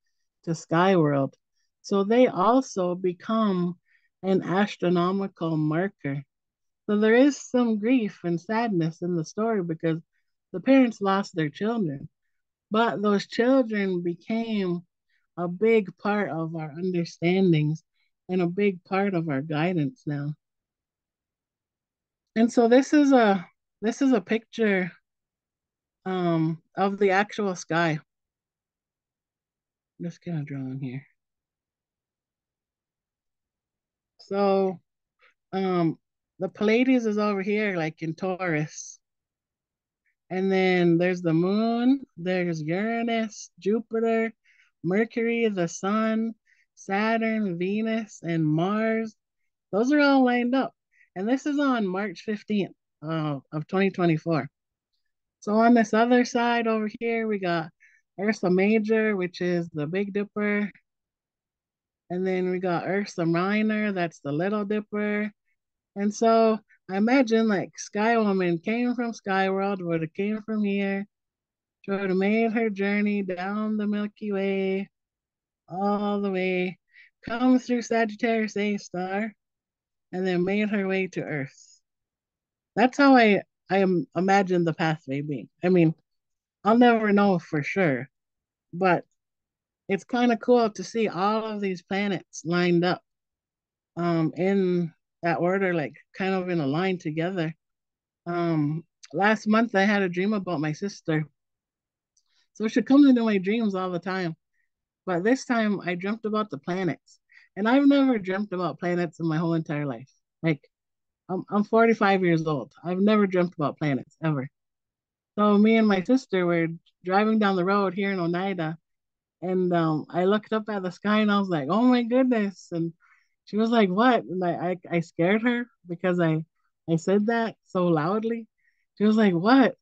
to sky world. So they also become an astronomical marker. So there is some grief and sadness in the story because the parents lost their children, but those children became a big part of our understandings and a big part of our guidance now. And so this is a picture of the actual sky. I'm just gonna draw on here. So um the Pallades is over here like in Taurus. And then there's the moon, there's Uranus, Jupiter, Mercury, the sun, Saturn, Venus, and Mars. Those are all lined up. And this is on March 15th of 2024. So on this other side over here, we got Ursa Major, which is the Big Dipper. And then we got Ursa Minor, that's the Little Dipper. And so I imagine like Sky Woman came from Sky World, would have came from here, she would have made her journey down the Milky Way, all the way, come through Sagittarius A star, and then made her way to Earth. That's how I imagine the pathway being. I mean, I'll never know for sure, but it's kind of cool to see all of these planets lined up in that order, like kind of in a line together. Last month I had a dream about my sister. So she comes into my dreams all the time. But this time I dreamt about the planets. And I've never dreamt about planets in my whole entire life. Like I'm 45 years old. I've never dreamt about planets ever. So me and my sister were driving down the road here in Oneida, and I looked up at the sky and I was like, "Oh my goodness!" And she was like, "What?" And I scared her because I said that so loudly. She was like, "What?"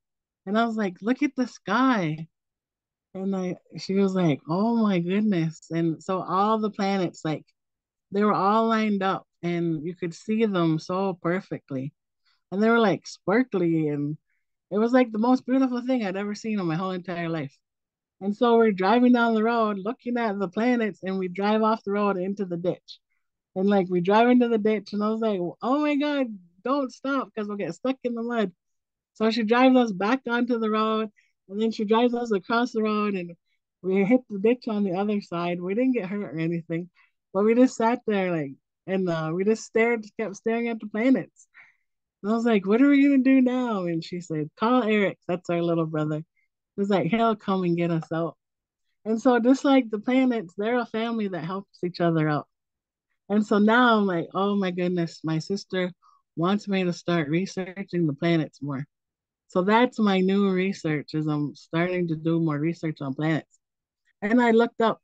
And I was like, "Look at the sky." And she was like, "Oh my goodness!" And so all the planets, like they were all lined up and you could see them so perfectly. And they were like sparkly, and it was like the most beautiful thing I'd ever seen in my whole entire life. And so we're driving down the road looking at the planets, and we drive off the road into the ditch. And like we drive into the ditch, and I was like, oh my God, don't stop because we'll get stuck in the mud. So she drives us back onto the road, and then she drives us across the road, and we hit the ditch on the other side. We didn't get hurt or anything, but we just sat there like, and we just kept staring at the planets. And I was like, what are we gonna do now? And she said, call Eric. That's our little brother. He was like, he'll come and get us out. And so just like the planets, they're a family that helps each other out. And so now I'm like, oh my goodness, my sister wants me to start researching the planets more. So that's my new research is I'm starting to do more research on planets. And I looked up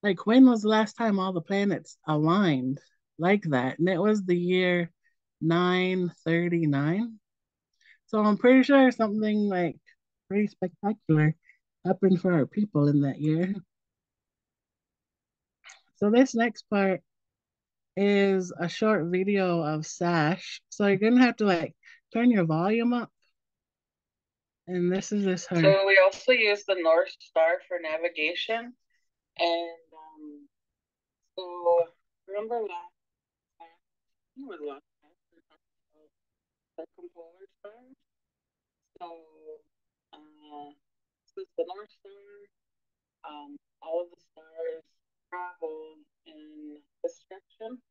like when was the last time all the planets aligned like that? And it was the year 939. So I'm pretty sure something like pretty spectacular happened for our people in that year. So this next part is a short video of Sash. So you're gonna have to like turn your volume up. And this her. So we also use the North Star for navigation. And so remember last time, it was last time we talked about circumpolar stars. So this is the North Star. All of the stars travel in this direction,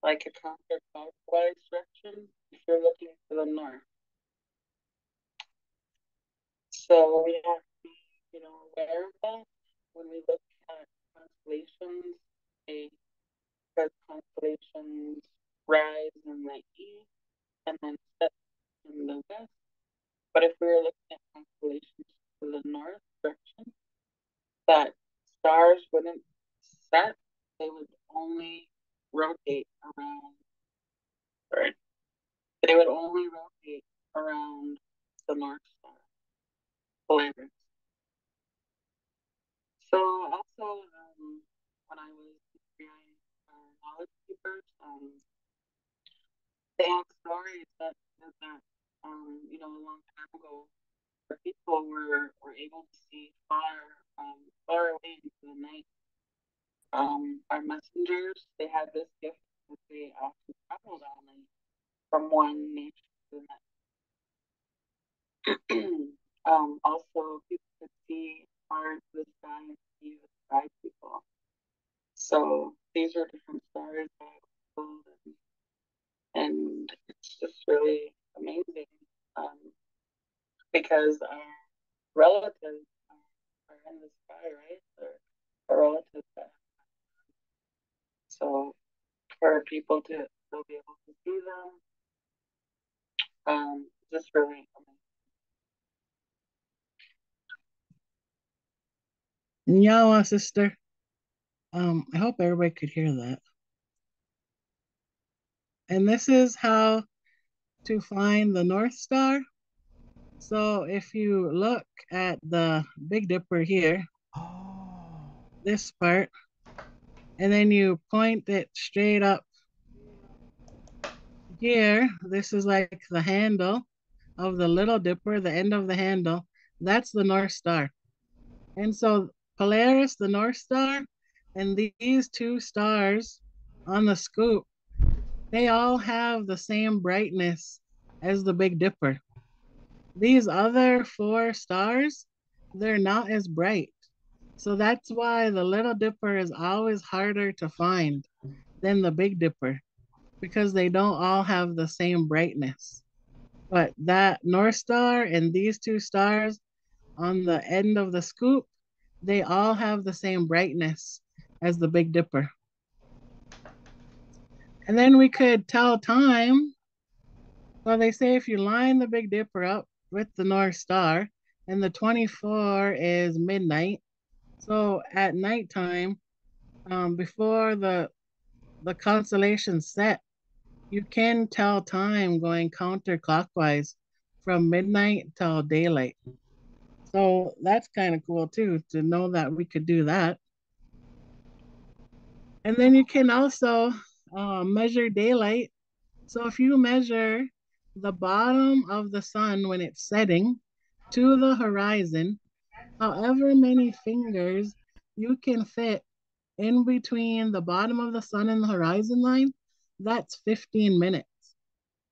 like a counterclockwise direction, if you're looking to the north. So we have to be, aware of that when we look at constellations. Because constellations rise in the east and then set in the west. But if we were looking at constellations to the north direction, that stars wouldn't set, they would only rotate around, sorry, they would only rotate around the North Star, Polaris. So also, when I was hearing knowledge keepers, they had stories that said that, a long time ago, where people were able to see far away into the night. Our messengers, they had this gift that they often traveled all night from one nation to the next. Also, people could see far into the sky and see the sky people. So these are different stars that and it's just really amazing because our relatives are in the sky, right? Our relatives. So for people to still be able to see them, just really amazing. Yawa, sister. I hope everybody could hear that. And this is how to find the North Star. So if you look at the Big Dipper here, this part, and then you point it straight up here, this is like the handle of the Little Dipper, the end of the handle, that's the North Star. And so Polaris, the North Star, and these two stars on the scoop, they all have the same brightness as the Big Dipper. These other four stars, they're not as bright. So that's why the Little Dipper is always harder to find than the Big Dipper because they don't all have the same brightness. But that North Star and these two stars on the end of the scoop, they all have the same brightness as the Big Dipper. And then we could tell time. So they say if you line the Big Dipper up with the North Star, and the 24 is midnight. So at nighttime, before the constellation set, you can tell time going counterclockwise from midnight till daylight. So that's kind of cool too to know that we could do that. And then you can also measure daylight. So if you measure the bottom of the sun when it's setting to the horizon, however many fingers you can fit in between the bottom of the sun and the horizon line, that's 15 minutes.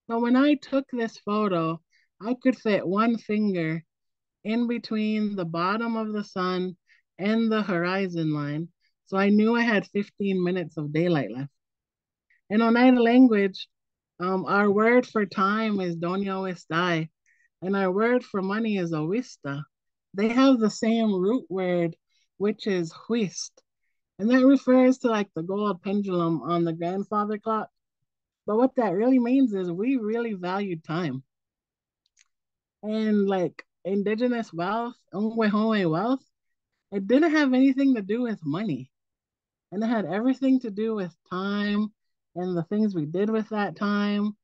So when I took this photo, I could fit one finger in between the bottom of the sun and the horizon line. So I knew I had 15 minutes of daylight left. In Oneida language, our word for time is Donya Wistai, and our word for money is Owista. They have the same root word, which is whist, and that refers to like the gold pendulum on the grandfather clock. But what that really means is we really value time. And like indigenous wealth, Ongwehome wealth, it didn't have anything to do with money. And it had everything to do with time and the things we did with that time.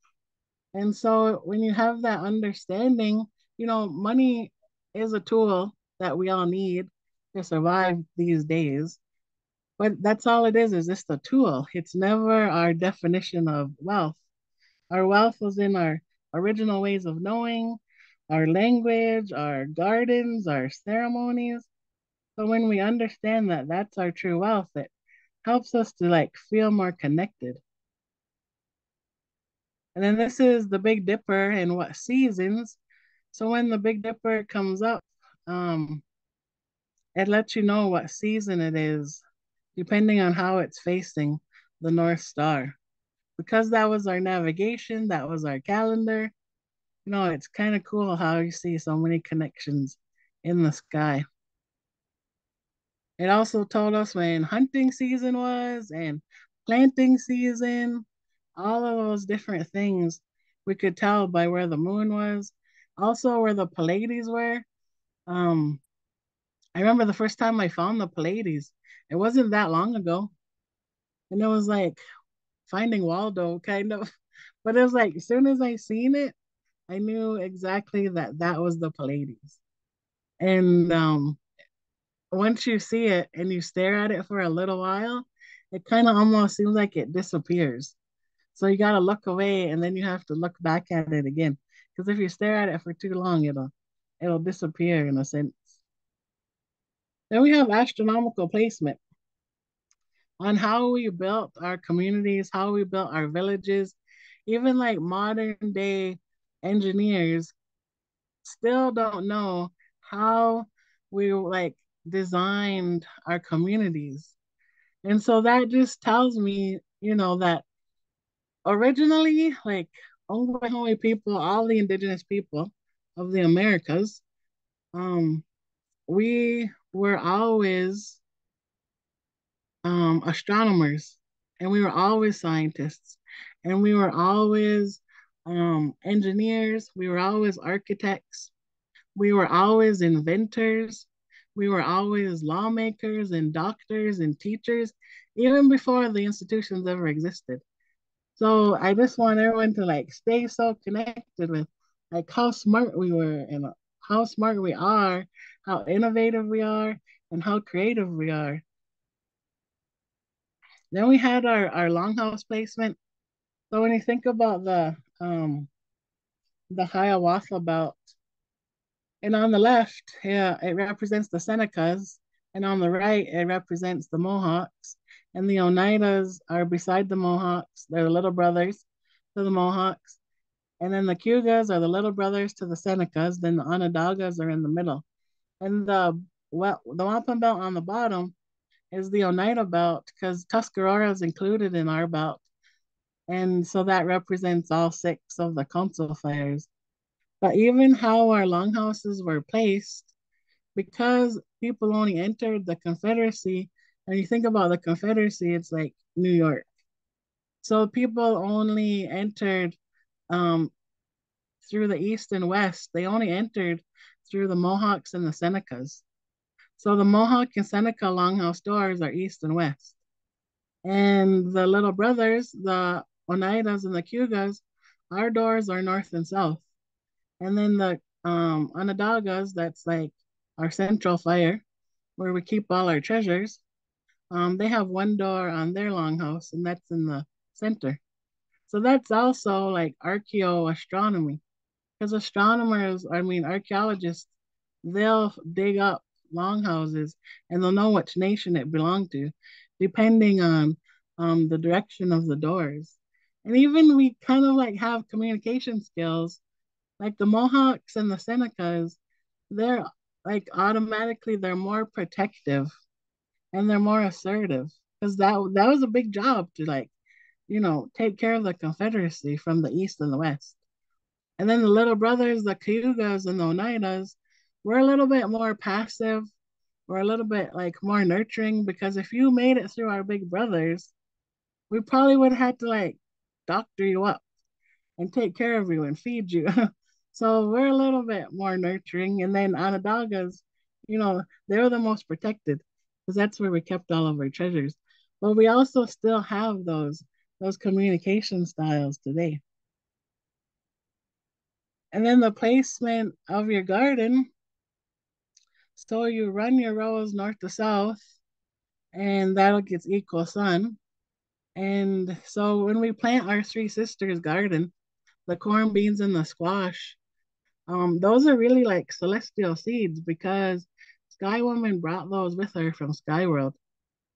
And so when you have that understanding, money is a tool that we all need to survive these days. But that's all it is just a tool. It's never our definition of wealth. Our wealth was in our original ways of knowing, our language, our gardens, our ceremonies. So when we understand that that's our true wealth, it helps us to like feel more connected. And then this is the Big Dipper and what seasons. So when the Big Dipper comes up, um, it lets you know what season it is, depending on how it's facing the North Star. Because that was our navigation, that was our calendar. It's kind of cool how you see so many connections in the sky. It also told us when hunting season was and planting season, all of those different things we could tell by where the moon was, also where the Pleiades were. Um, I remember the first time I found the Pleiades. It wasn't that long ago, and it was like finding Waldo, kind of. But it was like as soon as I seen it, I knew exactly that that was the Pleiades. And once you see it and you stare at it for a little while, it kind of almost seems like it disappears. So you got to look away and then you have to look back at it again. Because if you stare at it for too long, it'll disappear in a sense. Then we have astronomical placement on how we built our communities, how we built our villages, even like modern day engineers still don't know how we like designed our communities. And so that just tells me, that originally, like Oklahoma people, all the indigenous people of the Americas, um, we were always astronomers, and we were always scientists, and we were always engineers, we were always architects, we were always inventors, we were always lawmakers and doctors and teachers, even before the institutions ever existed. So I just want everyone to like stay so connected with like how smart we were and how smart we are, how innovative we are, and how creative we are. Then we had our longhouse placement. So when you think about the Hiawatha belt, and on the left, yeah, it represents the Senecas, and on the right, it represents the Mohawks. And the Oneidas are beside the Mohawks. They're the little brothers to the Mohawks. And then the Cayugas are the little brothers to the Senecas. Then the Onondagas are in the middle. And the wampum belt on the bottom is the Oneida belt because Tuscarora is included in our belt. And so that represents all six of the council fires. But even how our longhouses were placed, because people only entered the Confederacy, and you think about the Confederacy, it's like New York. So people only entered um, through the East and West. They only entered through the Mohawks and the Senecas. So the Mohawk and Seneca longhouse doors are East and West. And the little brothers, the Oneidas and the Cayugas, our doors are North and South. And then the Onondagas, that's like our central fire, where we keep all our treasures. They have one door on their longhouse, and that's in the center. So that's also like archaeoastronomy. Because astronomers, I mean archaeologists, they'll dig up longhouses and they'll know which nation it belonged to, depending on the direction of the doors. And even we kind of like have communication skills, like the Mohawks and the Senecas, they're like automatically they're more protective and they're more assertive because that was a big job to like take care of the Confederacy from the east and the west. And then the little brothers, the Cayugas and the Oneidas, were a little bit more passive, or a little bit like more nurturing because if you made it through our big brothers, we probably would have had to like doctor you up and take care of you and feed you. So we're a little bit more nurturing. And then Onondagas, they were the most protected because that's where we kept all of our treasures. But we also still have those communication styles today. And then the placement of your garden. So you run your rows north to south, and that'll get equal sun. And so when we plant our three sisters garden, the corn, beans, and the squash, those are really like celestial seeds because Sky Woman brought those with her from Sky World.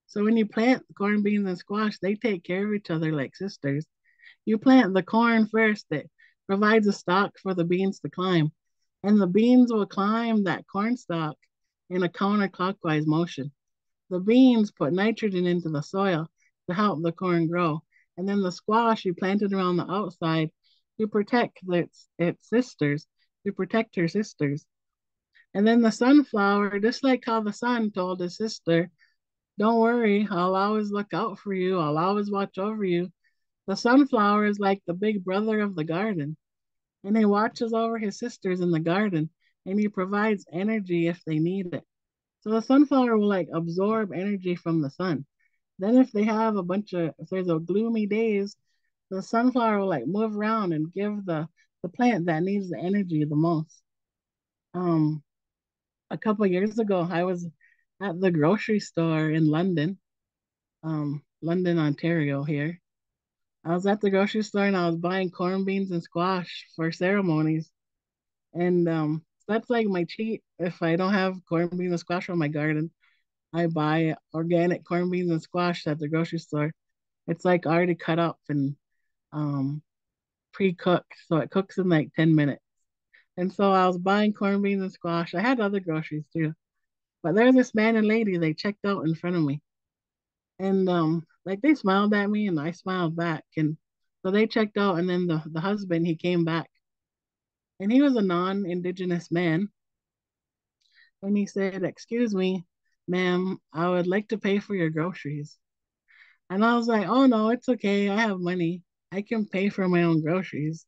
So when you plant corn, beans, and squash, they take care of each other like sisters. You plant the corn first, that provides a stalk for the beans to climb, and the beans will climb that corn stalk in a counterclockwise motion. The beans put nitrogen into the soil to help the corn grow, and then the squash you planted around the outside to protect its sisters, to protect her sisters. And then the sunflower, just like how the sun told his sister, don't worry, I'll always look out for you, I'll always watch over you. The sunflower is like the big brother of the garden, and he watches over his sisters in the garden, and he provides energy if they need it. So the sunflower will like absorb energy from the sun. Then if there's a gloomy days, the sunflower will like move around and give the plant that needs the energy the most. Um, a couple of years ago, I was at the grocery store in London, London, Ontario here. I was at the grocery store and I was buying corn, beans, and squash for ceremonies. And that's like my cheat. If I don't have corn, beans, and squash from my garden, I buy organic corn, beans, and squash at the grocery store. It's like already cut up and um, pre-cooked, so it cooks in like 10 minutes. And so I was buying corn, beans, and squash. I had other groceries too, but there's this man and lady. They checked out in front of me, and like they smiled at me, and I smiled back, and so they checked out. And then the husband he came back, and he was a non-indigenous man, and he said, "Excuse me, ma'am, I would like to pay for your groceries." And I was like, "Oh no, it's okay. I have money. I can pay for my own groceries."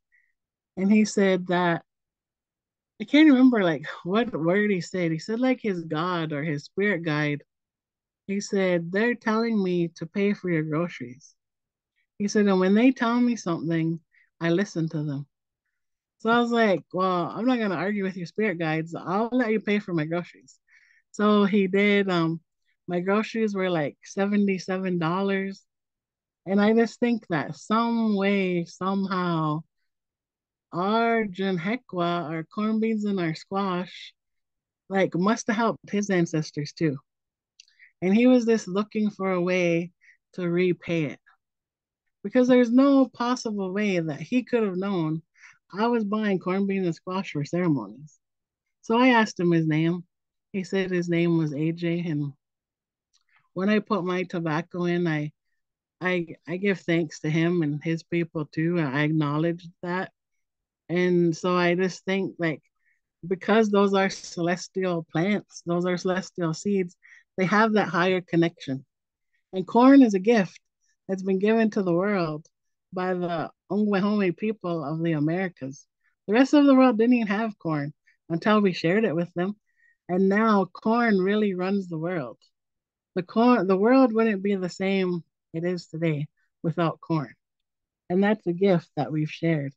And he said that I can't remember like what word he said. He said like his God or his spirit guide. He said, "They're telling me to pay for your groceries." He said, "And when they tell me something, I listen to them." So I was like, "Well, I'm not gonna argue with your spirit guides. I'll let you pay for my groceries." So he did. My groceries were like $77. And I just think that some way, somehow, our Janhekwa, our corn beans and our squash, like must have helped his ancestors too. And he was just looking for a way to repay it. Because there's no possible way that he could have known I was buying corn beans and squash for ceremonies. So I asked him his name. He said his name was AJ. And when I put my tobacco in, I give thanks to him and his people too. I acknowledge that. And so I just think like because those are celestial plants, those are celestial seeds, they have that higher connection. And corn is a gift that's been given to the world by the Ongwehome people of the Americas. The rest of the world didn't even have corn until we shared it with them. And now corn really runs the world. The world wouldn't be the same it is today without corn. And that's a gift that we've shared.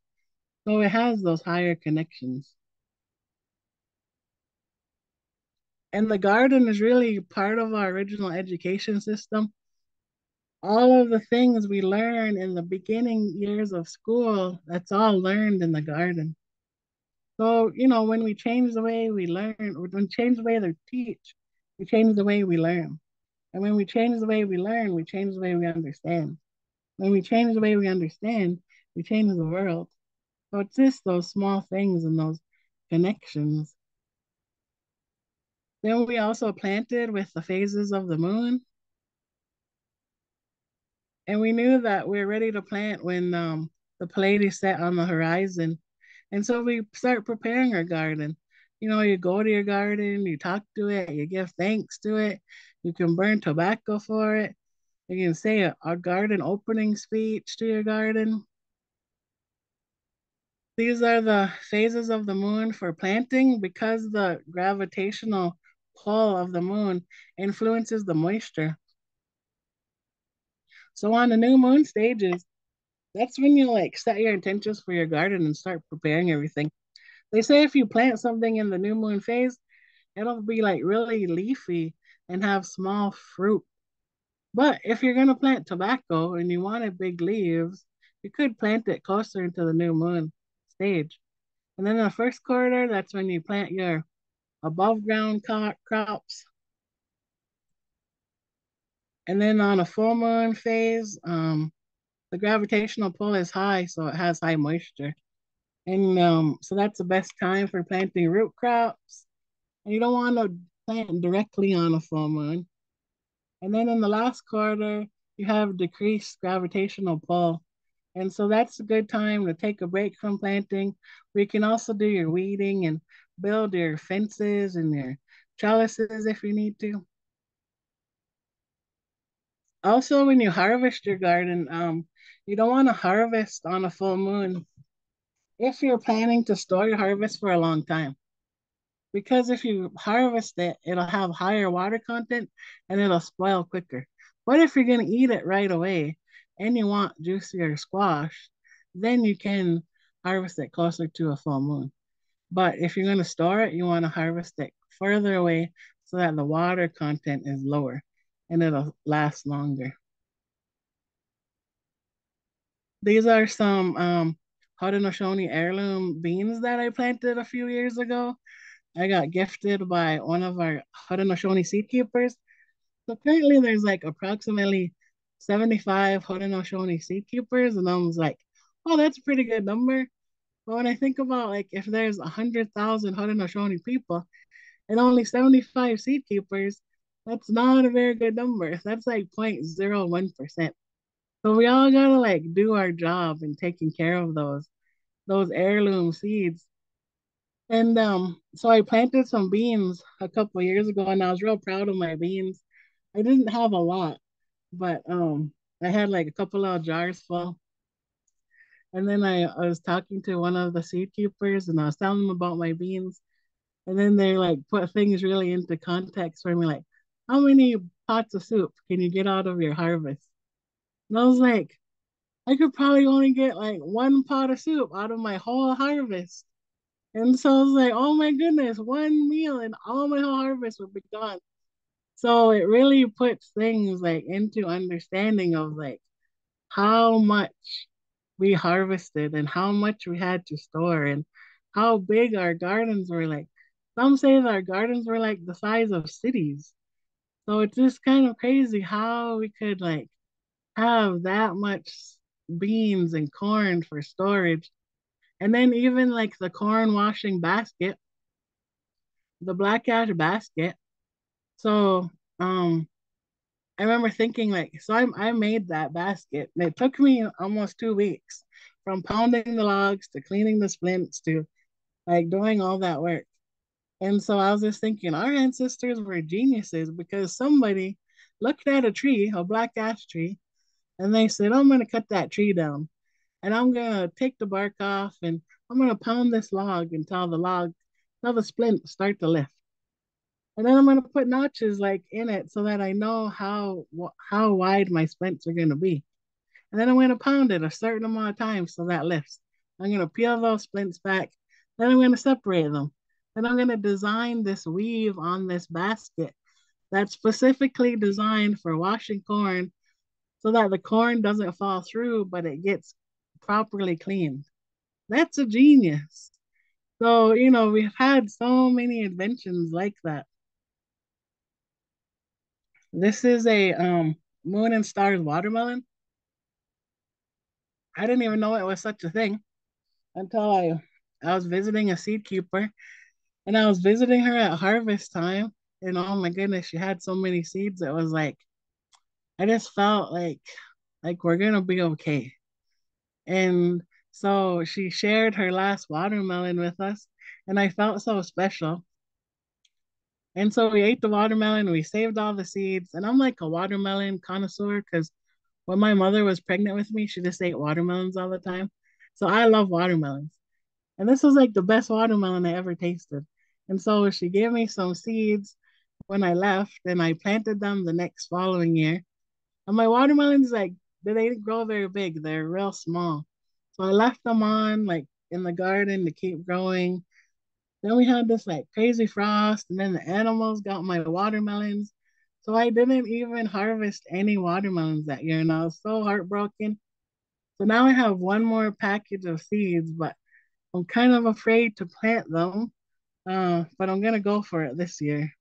So it has those higher connections. And the garden is really part of our original education system. All of the things we learn in the beginning years of school, that's all learned in the garden. So, when we change the way we learn, or when we change the way they teach, we change the way we learn. And when we change the way we learn, we change the way we understand. When we change the way we understand, we change the world. So it's just those small things and those connections. Then we also planted with the phases of the moon. And we knew that we were ready to plant when the Pleiades set on the horizon. And so we start preparing our garden. You go to your garden, you talk to it, you give thanks to it. You can burn tobacco for it. You can say a garden opening speech to your garden. These are the phases of the moon for planting because the gravitational pull of the moon influences the moisture. So on the new moon stages, that's when you like set your intentions for your garden and start preparing everything. They say if you plant something in the new moon phase, it'll be like really leafy and have small fruit. But if you're gonna plant tobacco and you wanted big leaves, you could plant it closer into the new moon stage. And then in the first quarter, that's when you plant your above ground crops. And then on a full moon phase, the gravitational pull is high, so it has high moisture. And so that's the best time for planting root crops. And you don't want to plant directly on a full moon. And then in the last quarter, you have decreased gravitational pull. And so that's a good time to take a break from planting. Where you can also do your weeding and build your fences and your trellises if you need to. Also, when you harvest your garden, you don't want to harvest on a full moon if you're planning to store your harvest for a long time. Because if you harvest it, it'll have higher water content and it'll spoil quicker. But if you're going to eat it right away and you want juicier squash, then you can harvest it closer to a full moon. But if you're going to store it, you want to harvest it further away so that the water content is lower and it'll last longer. These are some Haudenosaunee heirloom beans that I planted a few years ago. I got gifted by one of our Haudenosaunee seed keepers. So currently there's like approximately 75 Haudenosaunee seed keepers, and I was like, oh, that's a pretty good number. But when I think about like if there's 100,000 Haudenosaunee people and only 75 seed keepers, that's not a very good number. That's like 0.01%. So we all gotta like do our job in taking care of those heirloom seeds. And so I planted some beans a couple of years ago, and I was real proud of my beans. I didn't have a lot, but I had like a couple of jars full. And then I was talking to one of the seed keepers, and I was telling them about my beans. And then they like put things really into context for me, like, how many pots of soup can you get out of your harvest? And I was like, I could probably only get like one pot of soup out of my whole harvest. And so I was like, oh my goodness, one meal and all my whole harvest would be gone. So it really puts things like into understanding of like how much we harvested and how much we had to store and how big our gardens were like. Some say that our gardens were like the size of cities. So it's just kind of crazy how we could like have that much beans and corn for storage. And then even like the corn washing basket, the black ash basket. So I remember thinking like, so I made that basket and it took me almost 2 weeks from pounding the logs to cleaning the splints to like doing all that work. And so I was just thinking our ancestors were geniuses because somebody looked at a tree, a black ash tree, and they said, I'm gonna cut that tree down and I'm gonna take the bark off and I'm gonna pound this log until the splints start to lift. And then I'm gonna put notches like in it so that I know how wide my splints are gonna be. And then I'm gonna pound it a certain amount of time so that lifts. I'm gonna peel those splints back. Then I'm gonna separate them. Then I'm gonna design this weave on this basket that's specifically designed for washing corn so that the corn doesn't fall through, but it gets properly cleaned. That's a genius. So, we've had so many inventions like that. This is a moon and stars watermelon. I didn't even know it was such a thing until I was visiting a seed keeper, and I was visiting her at harvest time. And oh my goodness, she had so many seeds. It was like I just felt like we're gonna be okay. And so she shared her last watermelon with us, and I felt so special. And so we ate the watermelon, we saved all the seeds, and I'm like a watermelon connoisseur because when my mother was pregnant with me, she just ate watermelons all the time. So I love watermelons. And this was like the best watermelon I ever tasted. And so she gave me some seeds when I left, and I planted them the next following year. And my watermelons, like, they didn't grow very big, they're real small. So I left them on, like, in the garden to keep growing. Then we had this, like, crazy frost, and then the animals got my watermelons. So I didn't even harvest any watermelons that year, and I was so heartbroken. So now I have one more package of seeds, but I'm kind of afraid to plant them. But I'm gonna go for it this year.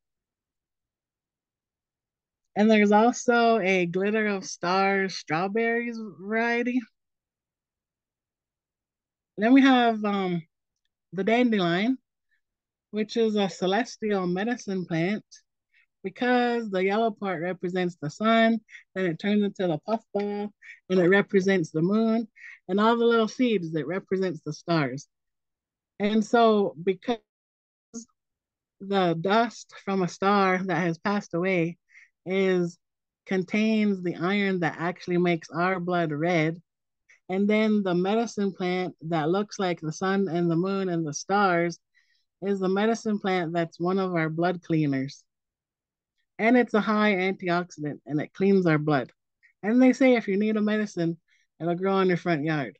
And there's also a glitter of stars strawberries variety. And then we have the dandelion, which is a celestial medicine plant because the yellow part represents the sun, then it turns into the puffball, and it represents the moon, and all the little seeds that represents the stars. And so because the dust from a star that has passed away is contains the iron that actually makes our blood red. And then the medicine plant that looks like the sun and the moon and the stars is the medicine plant that's one of our blood cleaners. And it's a high antioxidant and it cleans our blood. And they say if you need a medicine, it'll grow on your front yard.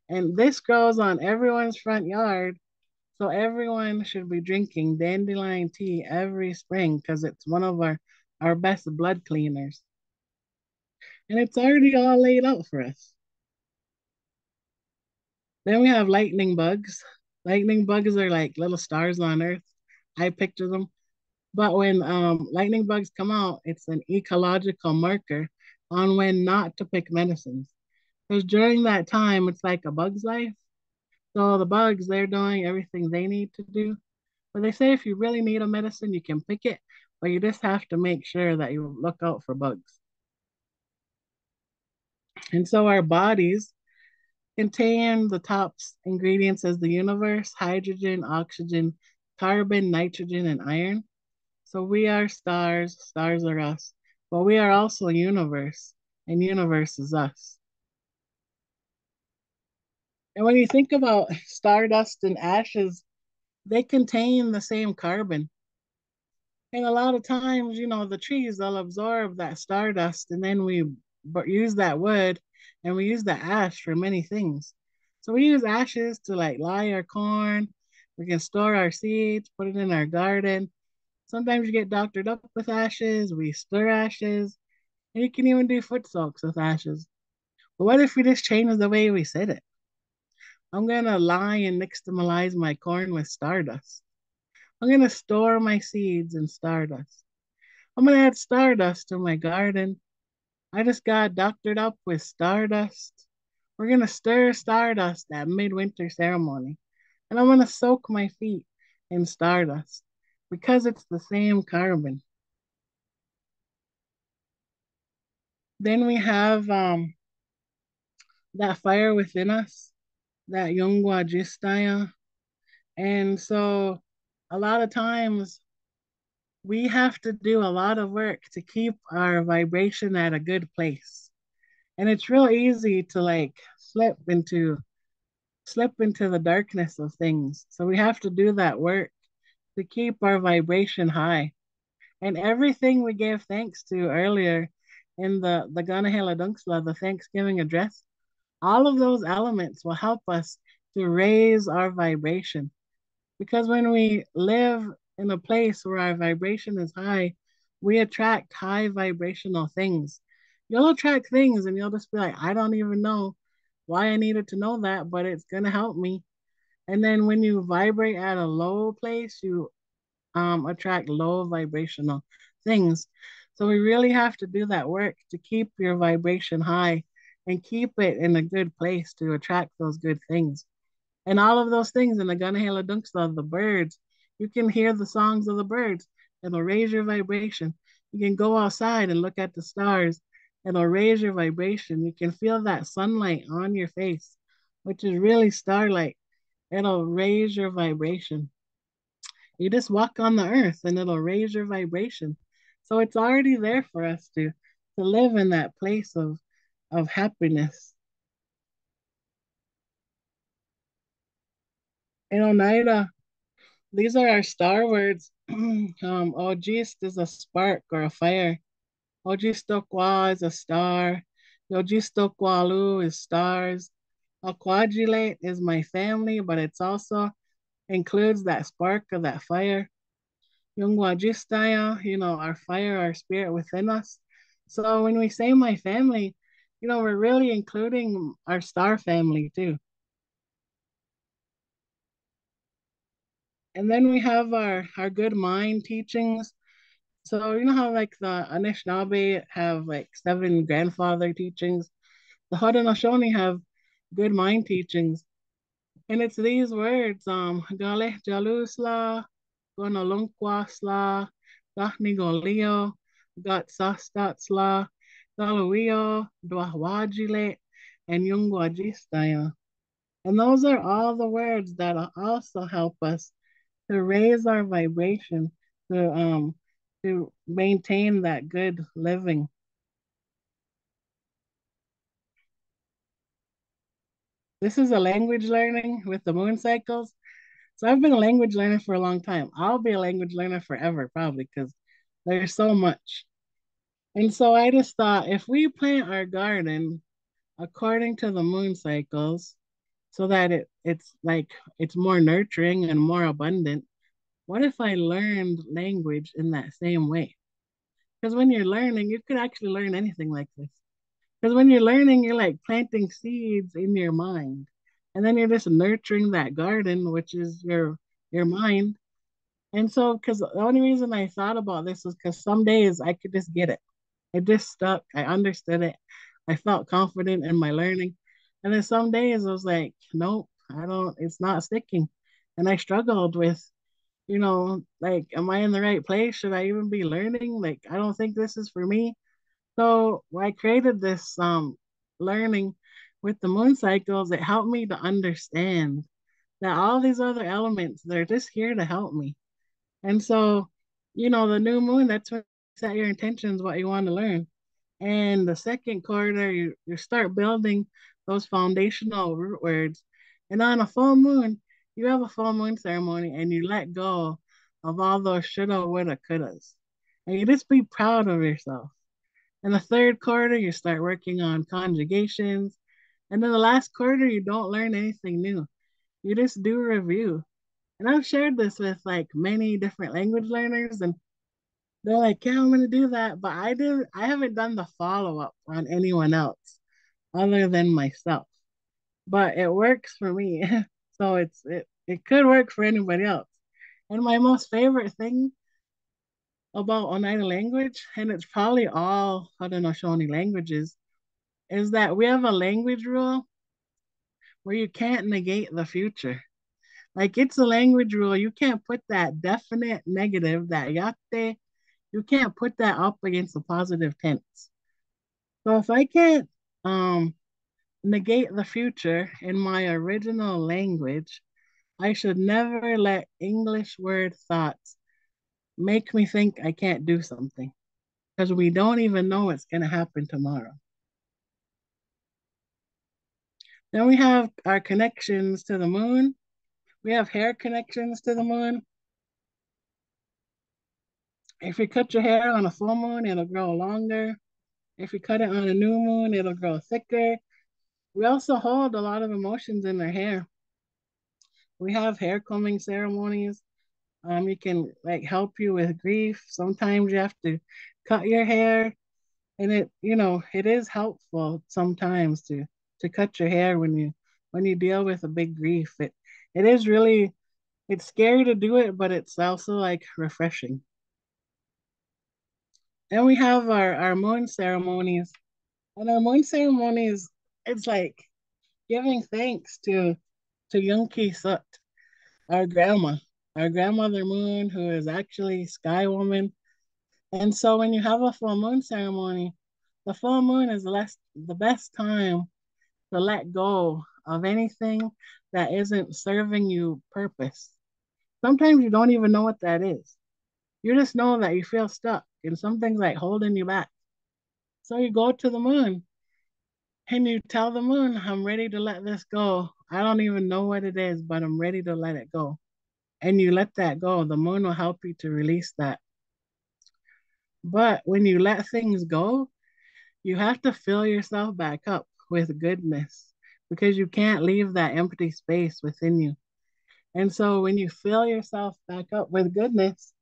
And this grows on everyone's front yard. So everyone should be drinking dandelion tea every spring because it's one of our best blood cleaners. And it's already all laid out for us. Then we have lightning bugs. Lightning bugs are like little stars on Earth. I picture them. But when lightning bugs come out, it's an ecological marker on when not to pick medicines. Because during that time, it's like a bug's life. So the bugs, they're doing everything they need to do. But they say if you really need a medicine, you can pick it, but you just have to make sure that you look out for bugs. And so our bodies contain the top ingredients as the universe: hydrogen, oxygen, carbon, nitrogen, and iron. So we are stars, stars are us, but we are also a universe, and universe is us. And when you think about stardust and ashes, they contain the same carbon. And a lot of times, the trees, they'll absorb that stardust, and then we use that wood and we use the ash for many things. So we use ashes to like lye our corn. We can store our seeds, put it in our garden. Sometimes you get doctored up with ashes. We stir ashes, and you can even do foot soaks with ashes. But what if we just change the way we said it? I'm gonna lye and nixtamalize my corn with stardust. I'm gonna store my seeds in stardust. I'm gonna add stardust to my garden. I just got doctored up with stardust. We're gonna stir stardust at midwinter ceremony. And I'm gonna soak my feet in stardust because it's the same carbon. Then we have that fire within us, that Yungwa Jistaya. And so a lot of times we have to do a lot of work to keep our vibration at a good place. And it's real easy to like slip into the darkness of things. So we have to do that work to keep our vibration high. And everything we gave thanks to earlier in the Ganahela Dunksla, the Thanksgiving address, all of those elements will help us to raise our vibration. Because when we live in a place where our vibration is high, we attract high vibrational things. you'll attract things and you'll just be like, I don't even know why I needed to know that, but it's gonna help me. And then when you vibrate at a low place, you attract low vibrational things. So we really have to do that work to keep your vibration high and keep it in a good place to attract those good things. And all of those things in the Gunahela Dunksta, the birds, you can hear the songs of the birds. It'll raise your vibration. You can go outside and look at the stars. It'll raise your vibration. You can feel that sunlight on your face, which is really starlight. It'll raise your vibration. You just walk on the earth and it'll raise your vibration. So it's already there for us to live in that place of happiness. In Oneida, these are our star words. Ogist is a spark or a fire. Ogistokwa is a star. Yogistokwalu is stars. Aquagilate is my family, but it's also includes that spark of that fire. Yungwajistaya, our fire, our spirit within us. So when we say my family, we're really including our star family too. And then we have our good mind teachings. So you know how like the Anishinaabe have like seven grandfather teachings. The Haudenosaunee have good mind teachings. And it's these words, Gale Jalusla, Gonolunkwasla, Gahni Golio, Got Sastatsla, Galuio, Dwahwajile, and Yungwajistaya. And those are all the words that also help us to raise our vibration, to maintain that good living. This is a language learning with the moon cycles. So I've been a language learner for a long time. I'll be a language learner forever, probably, because there's so much. And so I just thought if we plant our garden according to the moon cycles, so that it's more nurturing and more abundant, what if I learned language in that same way? Because when you're learning, you could actually learn anything like this. Because when you're learning, you're like planting seeds in your mind. And then you're just nurturing that garden, which is your mind. And so, because the only reason I thought about this was because some days I could just get it. It just stuck. I understood it. I felt confident in my learning. And then some days I was like, nope, I don't, it's not sticking. And I struggled with, like, am I in the right place? Should I even be learning? Like, I don't think this is for me. So I created this learning with the moon cycles. It helped me to understand that all these other elements, they're just here to help me. And so, the new moon, that's when you set your intentions, what you want to learn. And the second quarter, you start building those foundational root words. And on a full moon, you have a full moon ceremony and you let go of all those shoulda, woulda, couldas. And you just be proud of yourself. In the third quarter, you start working on conjugations. And then the last quarter, you don't learn anything new. You just do review. And I've shared this with like many different language learners, and they're like, yeah, I'm gonna do that. But I haven't done the follow-up on anyone else other than myself. But it works for me. So it could work for anybody else. And my most favorite thing about Oneida language, and it's probably all Haudenosaunee languages, is that we have a language rule where you can't negate the future. Like it's a language rule. You can't put that definite negative, that yate, you can't put that up against a positive tense. So if I can't um negate the future in my original language, I should never let English word thoughts make me think I can't do something because we don't even know what's going to happen tomorrow. Then we have our connections to the moon. We have hair connections to the moon. If you cut your hair on a full moon, it'll grow longer. If you cut it on a new moon, it'll grow thicker. We also hold a lot of emotions in our hair. We have hair combing ceremonies. You can like help you with grief. Sometimes you have to cut your hair And it is helpful sometimes to cut your hair when you deal with a big grief. It is really it's scary to do it, but it's also like refreshing. And we have our moon ceremonies. And our moon ceremonies, it's like giving thanks to Yunki Sut, our grandma, our grandmother moon, who is actually Sky Woman. And so when you have a full moon ceremony, the full moon is the best time to let go of anything that isn't serving you purpose. Sometimes you don't even know what that is. You just know that you feel stuck and something's like holding you back. So you go to the moon and you tell the moon, I'm ready to let this go. I don't even know what it is, but I'm ready to let it go. And you let that go. The moon will help you to release that. But when you let things go, you have to fill yourself back up with goodness because you can't leave that empty space within you. And so when you fill yourself back up with goodness,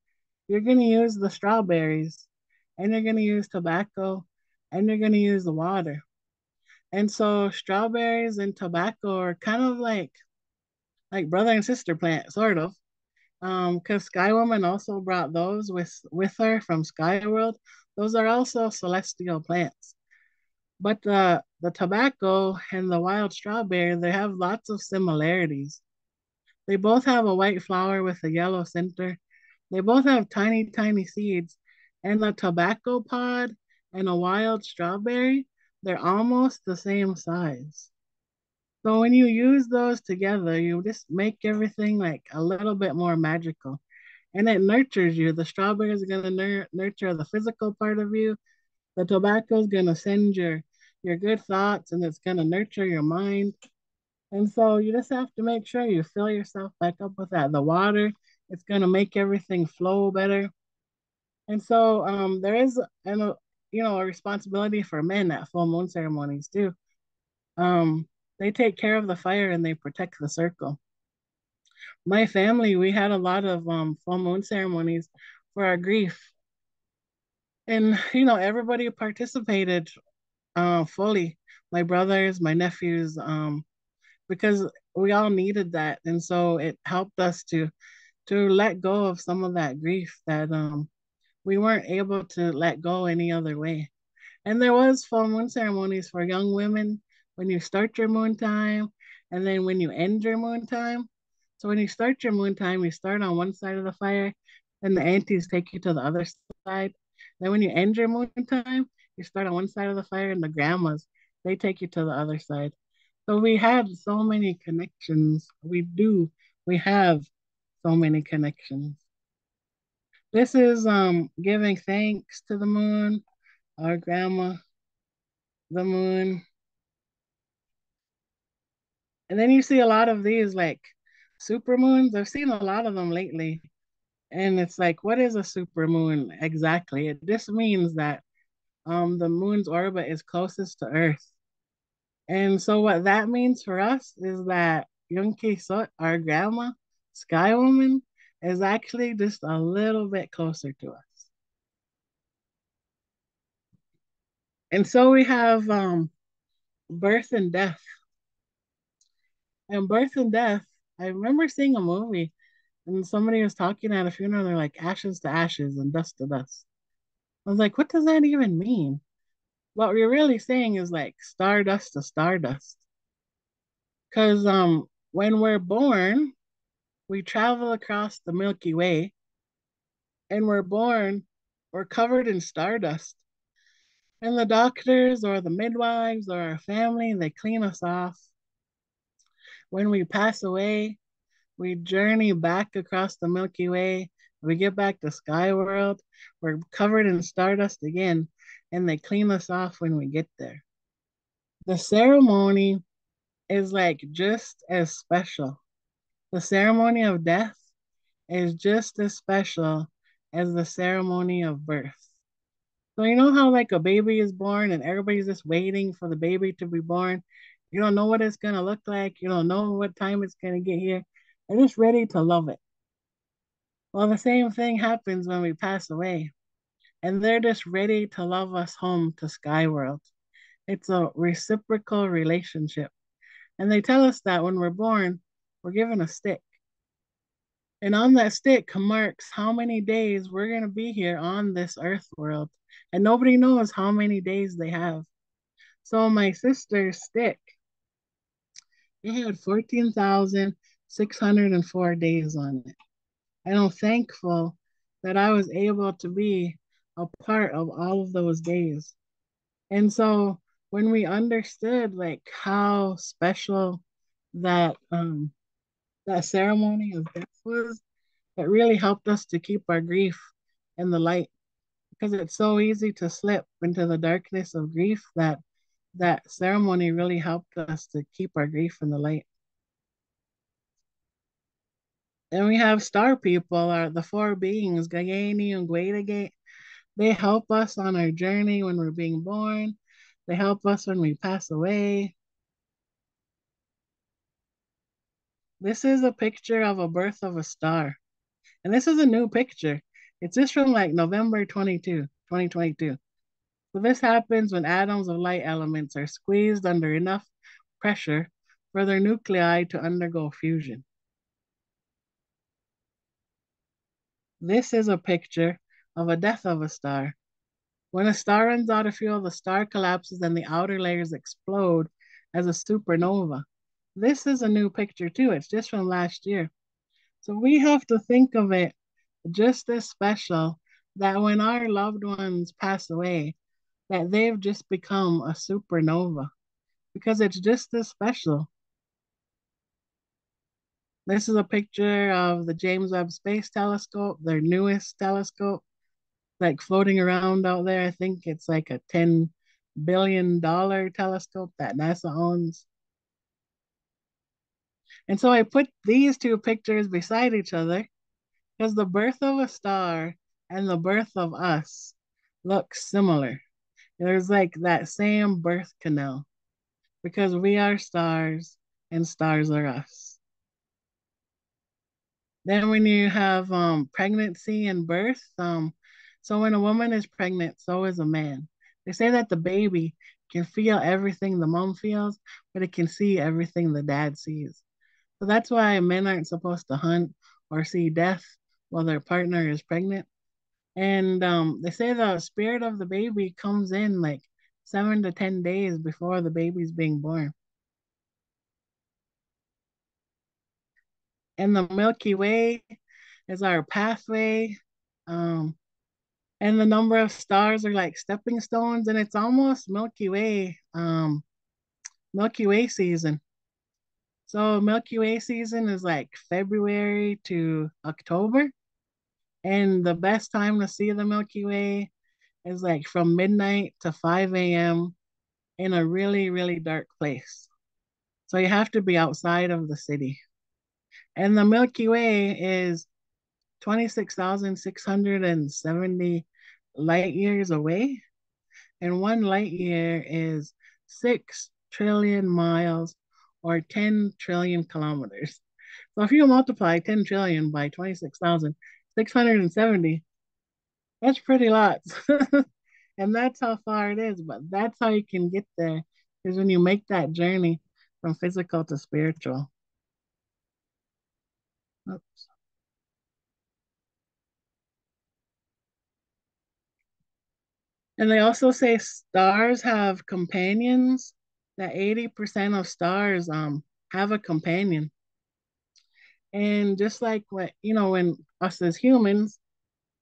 you're going to use the strawberries and you're going to use tobacco and you're going to use the water. And so strawberries and tobacco are kind of like brother and sister plant, sort of. Because Sky Woman also brought those with her from Sky World. Those are also celestial plants. But the tobacco and the wild strawberry, they have lots of similarities. They both have a white flower with a yellow center. They both have tiny, tiny seeds. And the tobacco pod and a wild strawberry, they're almost the same size. So when you use those together, you just make everything like a little bit more magical. And it nurtures you. The strawberry is going to nurture the physical part of you. The tobacco is going to send your good thoughts and it's going to nurture your mind. And so you just have to make sure you fill yourself back up with that. The water, it's going to make everything flow better. And so there is a responsibility for men at full moon ceremonies too. Um, they take care of the fire and they protect the circle. My family, we had a lot of full moon ceremonies for our grief. And everybody participated fully. My brothers, my nephews, because we all needed that. And so it helped us to let go of some of that grief that we weren't able to let go any other way. And there was full moon ceremonies for young women when you start your moon time and then when you end your moon time. So when you start your moon time, you start on one side of the fire, and the aunties take you to the other side. Then when you end your moon time, you start on one side of the fire, and the grandmas, they take you to the other side. So we had so many connections. We have so many connections. This is giving thanks to the moon, our grandma, the moon. And then you see a lot of these like super moons. I've seen a lot of them lately. And it's like, what is a super moon exactly? It just means that the moon's orbit is closest to Earth. And so what that means for us is that Yunki Sut, our grandma, Sky Woman, is actually just a little bit closer to us. And so we have birth and death. And birth and death, I remember seeing a movie and somebody was talking at a funeral, they're like ashes to ashes and dust to dust. I was like, what does that even mean? What we're really saying is like stardust to stardust. Because when we're born, we travel across the Milky Way and we're covered in stardust. And the doctors or the midwives or our family, they clean us off. When we pass away, we journey back across the Milky Way. We get back to Sky World. We're covered in stardust again, and they clean us off when we get there. The ceremony is like just as special. The ceremony of death is just as special as the ceremony of birth. So you know how like a baby is born and everybody's just waiting for the baby to be born. You don't know what it's gonna look like. You don't know what time it's gonna get here. They're just ready to love it. Well, the same thing happens when we pass away. and they're just ready to love us home to Sky World. It's a reciprocal relationship. And they tell us that when we're born, we're given a stick. And on that stick marks how many days we're going to be here on this earth world. And nobody knows how many days they have. So my sister's stick, it had 14,604 days on it. And I'm thankful that I was able to be a part of all of those days. And so when we understood like how special that that ceremony of death was, it really helped us to keep our grief in the light because it's so easy to slip into the darkness of grief that that ceremony really helped us to keep our grief in the light. And we have star people, are the four beings, Gayani and Guedagate. They help us on our journey when we're being born. They help us when we pass away. This is a picture of a birth of a star. And this is a new picture. It's just from like November 2022. So this happens when atoms of light elements are squeezed under enough pressure for their nuclei to undergo fusion. This is a picture of a death of a star. When a star runs out of fuel, the star collapses and the outer layers explode as a supernova. This is a new picture too. It's just from last year. So we have to think of it just as special that when our loved ones pass away, that they've just become a supernova because it's just as special. This is a picture of the James Webb Space Telescope, their newest telescope, like floating around out there. I think it's like a $10 billion telescope that NASA owns. And so I put these two pictures beside each other because the birth of a star and the birth of us look similar. There's like that same birth canal because we are stars and stars are us. Then when you have pregnancy and birth, so when a woman is pregnant, so is a man. They say that the baby can feel everything the mom feels, but it can see everything the dad sees. So that's why men aren't supposed to hunt or see death while their partner is pregnant. And they say the spirit of the baby comes in like 7 to 10 days before the baby's being born. And the Milky Way is our pathway. Um, and the number of stars are like stepping stones, and it's almost Milky Way season. So Milky Way season is like February to October, and the best time to see the Milky Way is like from midnight to 5 a.m. in a really, really dark place. So you have to be outside of the city. And the Milky Way is 26,670 light years away. And one light year is 6 trillion miles or 10 trillion kilometers. So if you multiply 10 trillion by 26,670, that's pretty lots. And that's how far it is, but that's how you can get there is when you make that journey from physical to spiritual. Oops. And they also say stars have companions, that 80% of stars have a companion. And just like what, when us as humans,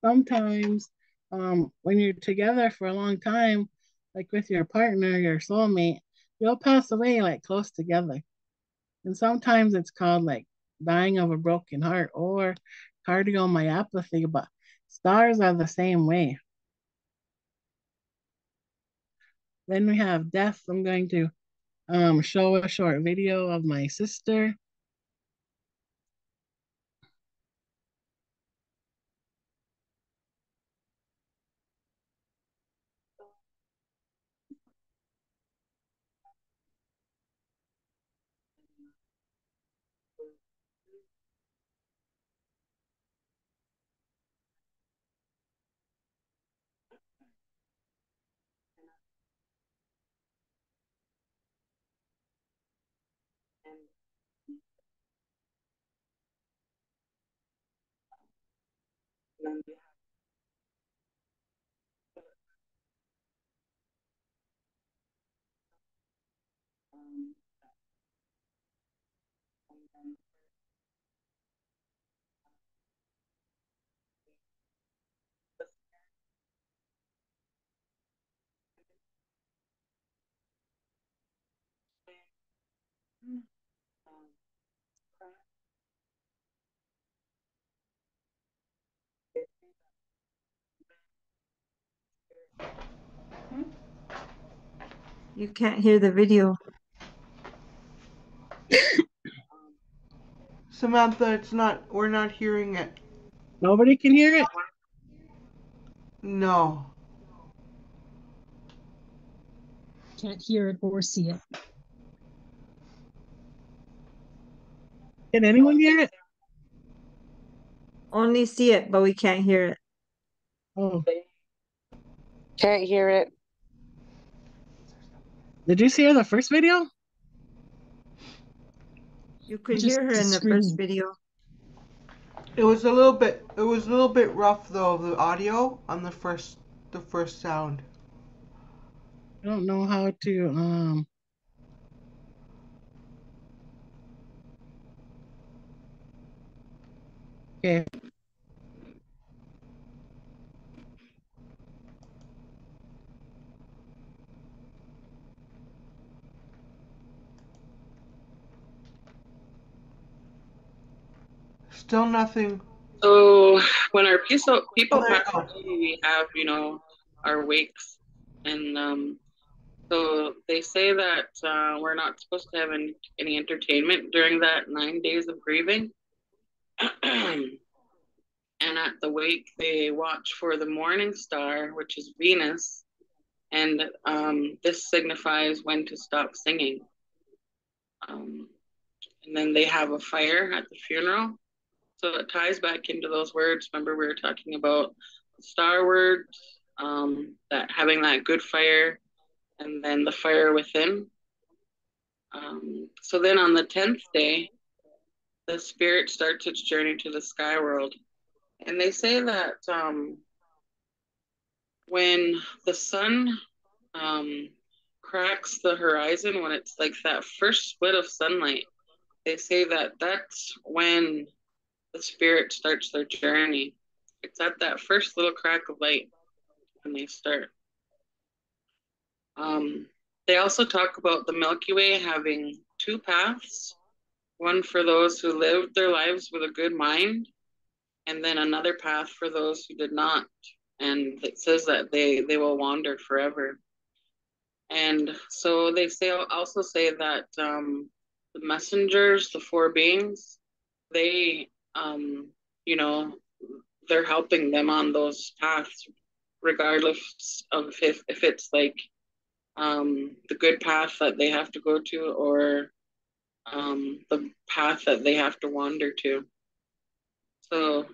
sometimes when you're together for a long time, like with your partner, your soulmate, you'll pass away like close together. And sometimes it's called like dying of a broken heart or cardiomyopathy, but stars are the same way. Then we have death. I'm going to show a short video of my sister. You can't hear the video. Samantha, we're not hearing it. Nobody can hear it? No. Can't hear it or see it. Can anyone hear it? Only see it, but we can't hear it. Oh, Can't hear it. did you see her the first video? You could Just hear her the in the first screen. video. It was a little bit rough though, the audio on the first sound. I don't know how to okay. Still nothing. So when our Oh, people there you pass go. away, we have, our wakes. And so they say that we're not supposed to have any entertainment during that 9 days of grieving. And at the wake, they watch for the morning star, which is Venus. And this signifies when to stop singing. And then they have a fire at the funeral. So it ties back into those words. Remember, we were talking about star words, that having that good fire, and then the fire within. So then on the 10th day, the spirit starts its journey to the sky world. And they say that when the sun cracks the horizon, when it's like that first split of sunlight, they say that that's when the spirit starts their journey. It's at that first little crack of light when they start. Um, they also talk about the Milky Way having two paths, one for those who lived their lives with a good mind, and then another path for those who did not. And it says that they will wander forever. And so they also say that the messengers, the four beings, they, you know, they're helping them on those paths, regardless of if it's like the good path that they have to go to, or the path that they have to wander to. So,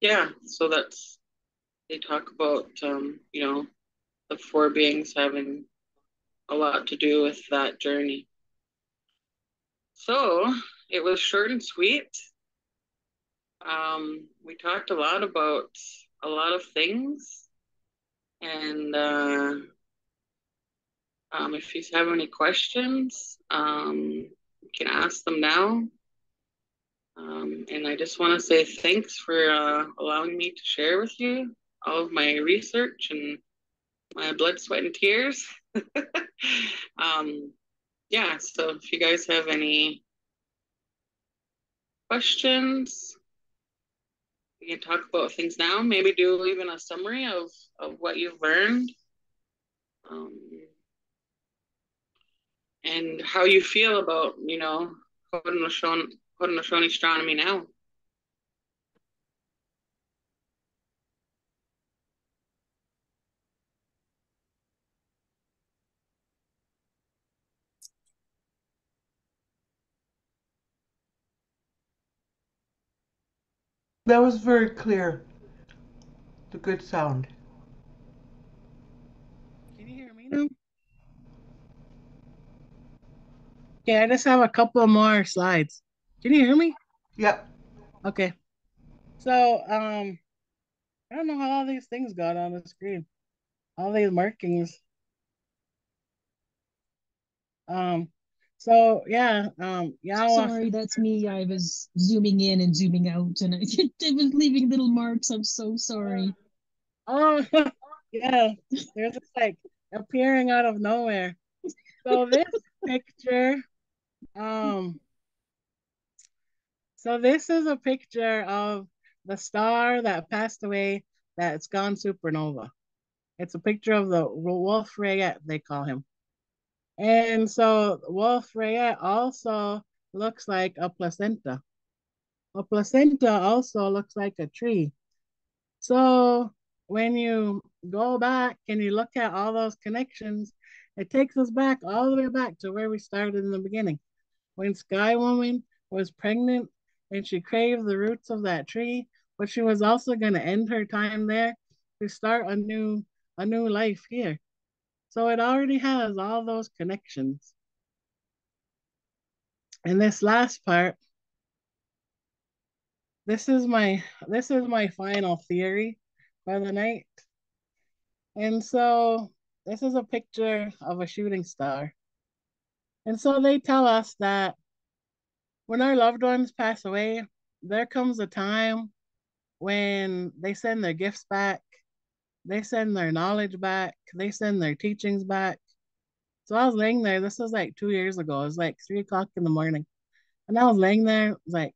yeah, so they talk about, the four beings having a lot to do with that journey. So it was short and sweet. We talked a lot about a lot of things, and if you have any questions, you can ask them now. And I just want to say thanks for allowing me to share with you all of my research and my blood, sweat, and tears. um, yeah, so if you guys have any questions, we can talk about things now. Maybe do even a summary of what you've learned, um, and how you feel about, Haudenosaunee astronomy now. That was very clear. The good sound. Can you hear me now? Okay, I just have a couple more slides. Can you hear me? Yep. Okay. So, I don't know how all these things got on the screen. All these markings. Um, so yeah, Yawa. Sorry, that's me. I was zooming in and zooming out, and it was leaving little marks. I'm so sorry. Oh, yeah. They're just like appearing out of nowhere. So this picture, um, so this is a picture of the star that passed away that's gone supernova. It's a picture of the Wolf Rayet, they call him. And so Wolf Rayet also looks like a placenta. A placenta also looks like a tree. So when you go back and you look at all those connections, it takes us back all the way back to where we started in the beginning. When Sky Woman was pregnant and she craved the roots of that tree, but she was also going to end her time there to start a new life here. So it already has all those connections. And this last part, this is my final theory for the night. And so this is a picture of a shooting star. And so they tell us that when our loved ones pass away, there comes a time when they send their gifts back, they send their knowledge back, they send their teachings back. So I was laying there, this was like 2 years ago, it was like 3 o'clock in the morning. And I was laying there, like,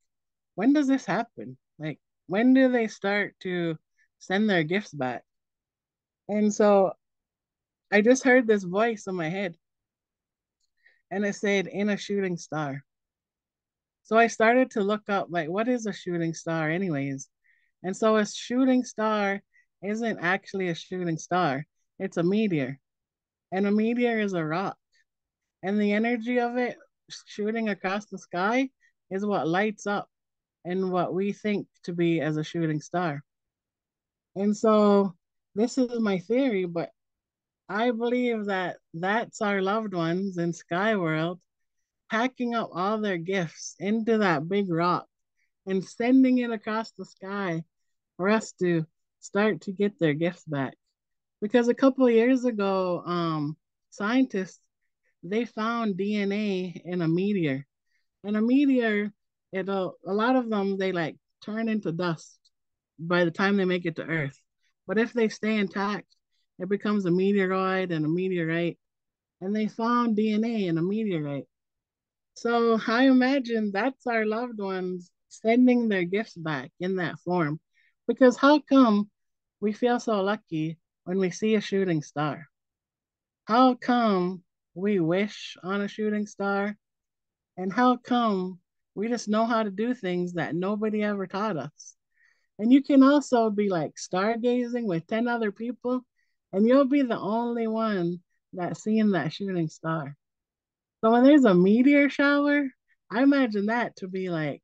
when does this happen? Like, when do they start to send their gifts back? And so I just heard this voice in my head, and it said, in a shooting star. So I started to look up, like, what is a shooting star, anyways? And so a shooting star isn't actually a shooting star, it's a meteor. And a meteor is a rock. And the energy of it shooting across the sky is what lights up and what we think to be as a shooting star. And so this is my theory, but I believe that that's our loved ones in Sky World packing up all their gifts into that big rock and sending it across the sky for us to start to get their gifts back. Because a couple of years ago, scientists they found DNA in a meteor, and a meteor, it'll a lot of them they like turn into dust by the time they make it to Earth. But if they stay intact, it becomes a meteoroid and a meteorite, and they found DNA in a meteorite. So I imagine that's our loved ones sending their gifts back in that form. Because how come we feel so lucky when we see a shooting star? How come we wish on a shooting star? And how come we just know how to do things that nobody ever taught us? And you can also be like stargazing with 10 other people, and you'll be the only one that's seeing that shooting star. So when there's a meteor shower, I imagine that to be like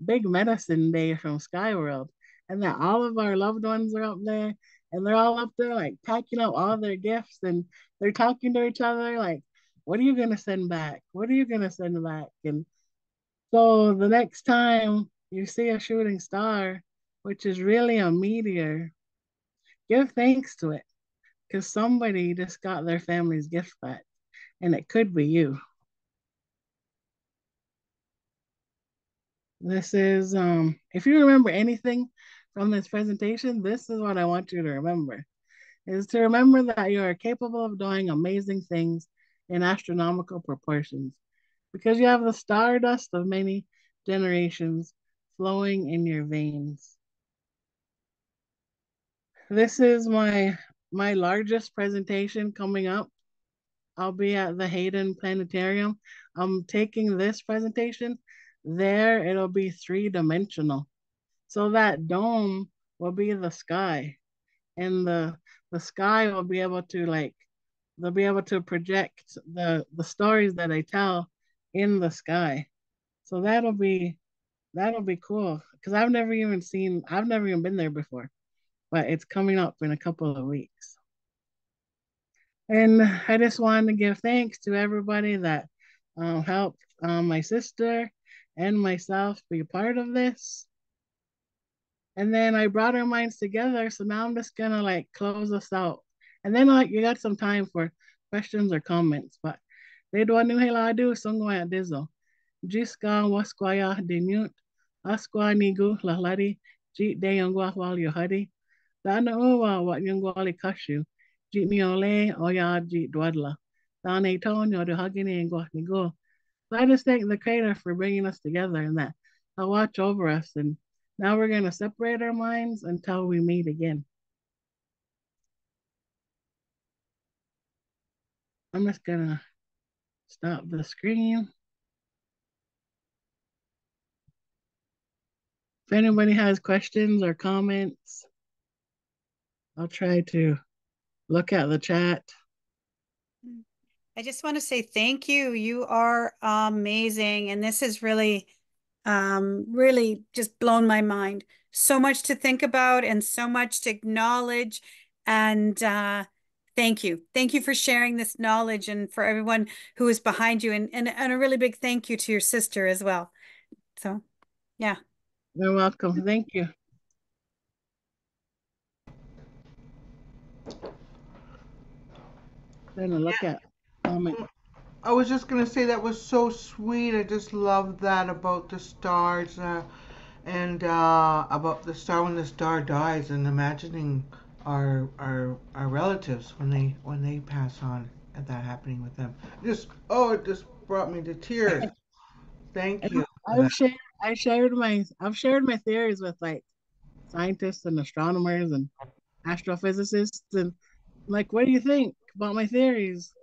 big medicine day from Skyworld, and that all of our loved ones are up there, and they're all up there like packing up all their gifts, and they're talking to each other like, "What are you gonna send back? What are you gonna send back?" And so the next time you see a shooting star, which is really a meteor, give thanks to it because somebody just got their family's gift back, and it could be you. This is, if you remember anything from this presentation, this is what I want you to remember, is to remember that you are capable of doing amazing things in astronomical proportions because you have the stardust of many generations flowing in your veins. This is my largest presentation coming up. I'll be at the Hayden Planetarium. I'm taking this presentation there. It'll be three-dimensional. So that dome will be the sky, and the sky will be able to like they'll be able to project the stories that I tell in the sky. So that'll be cool because I've never even been there before, but it's coming up in a couple of weeks. And I just wanted to give thanks to everybody that help my sister and myself be part of this. And then I brought our minds together. So now I'm just gonna like close us out. And then like you got some time for questions or comments. But they do new hela do songwa dizo. Jiska wasquaya dinute. Asqua nigu lahladi. Jeet de yongwa wal yohadi. Dana uwa what yongwali kashu. Jeet ni ole oya jeet dwadla. Dana ton yo de hagini and gwa nigo. So I just thank the Creator for bringing us together and that I'll watch over us. And now we're going to separate our minds until we meet again. I'm just going to stop the screen. If anybody has questions or comments, I'll try to look at the chat. I just want to say thank you. You are amazing. And this has really, really just blown my mind. So much to think about and so much to acknowledge. And thank you. Thank you for sharing this knowledge and for everyone who is behind you. And a really big thank you to your sister as well. So, yeah. You're welcome. Thank you. Then I look at comments. I was just gonna say that was so sweet. I just love that about the stars, and about the star when the star dies, and imagining our relatives when they pass on, and that happening with them. It just brought me to tears. Thank you for that. I've shared my theories with like scientists and astronomers and astrophysicists, and like, what do you think about my theories?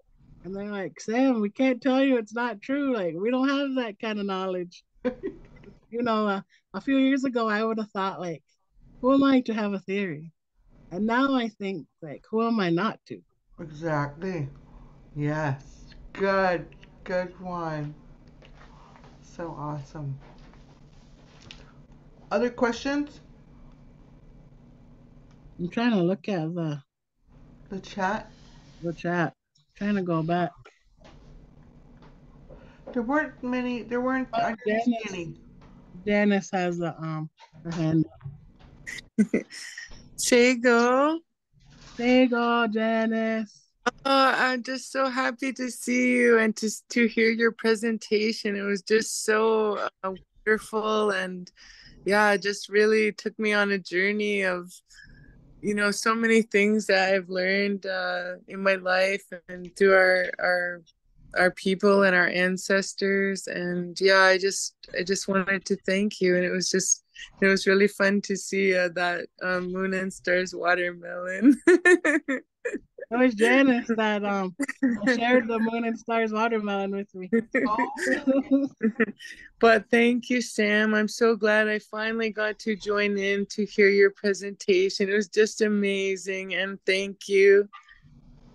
And they're like, Sam, we can't tell you it's not true. Like, we don't have that kind of knowledge. A few years ago, I would have thought, like, who am I to have a theory? And now I think, like, who am I not to? Exactly. Yes. Good one. So awesome. Other questions? I'm trying to look at The chat? the chat, trying to go back. There weren't many. I didn't see any. Janice has her hand. Shago. There you go, Janice. Oh, I'm just so happy to see you and to hear your presentation. It was just so wonderful, and yeah, it just really took me on a journey of so many things that I've learned in my life and through our people and our ancestors. And yeah, I just wanted to thank you, and it was really fun to see that Moon and Stars watermelon. It was Janice that shared the Moon and Stars watermelon with me. Oh. But thank you, Sam. I'm so glad I finally got to join in to hear your presentation. It was just amazing, and thank you.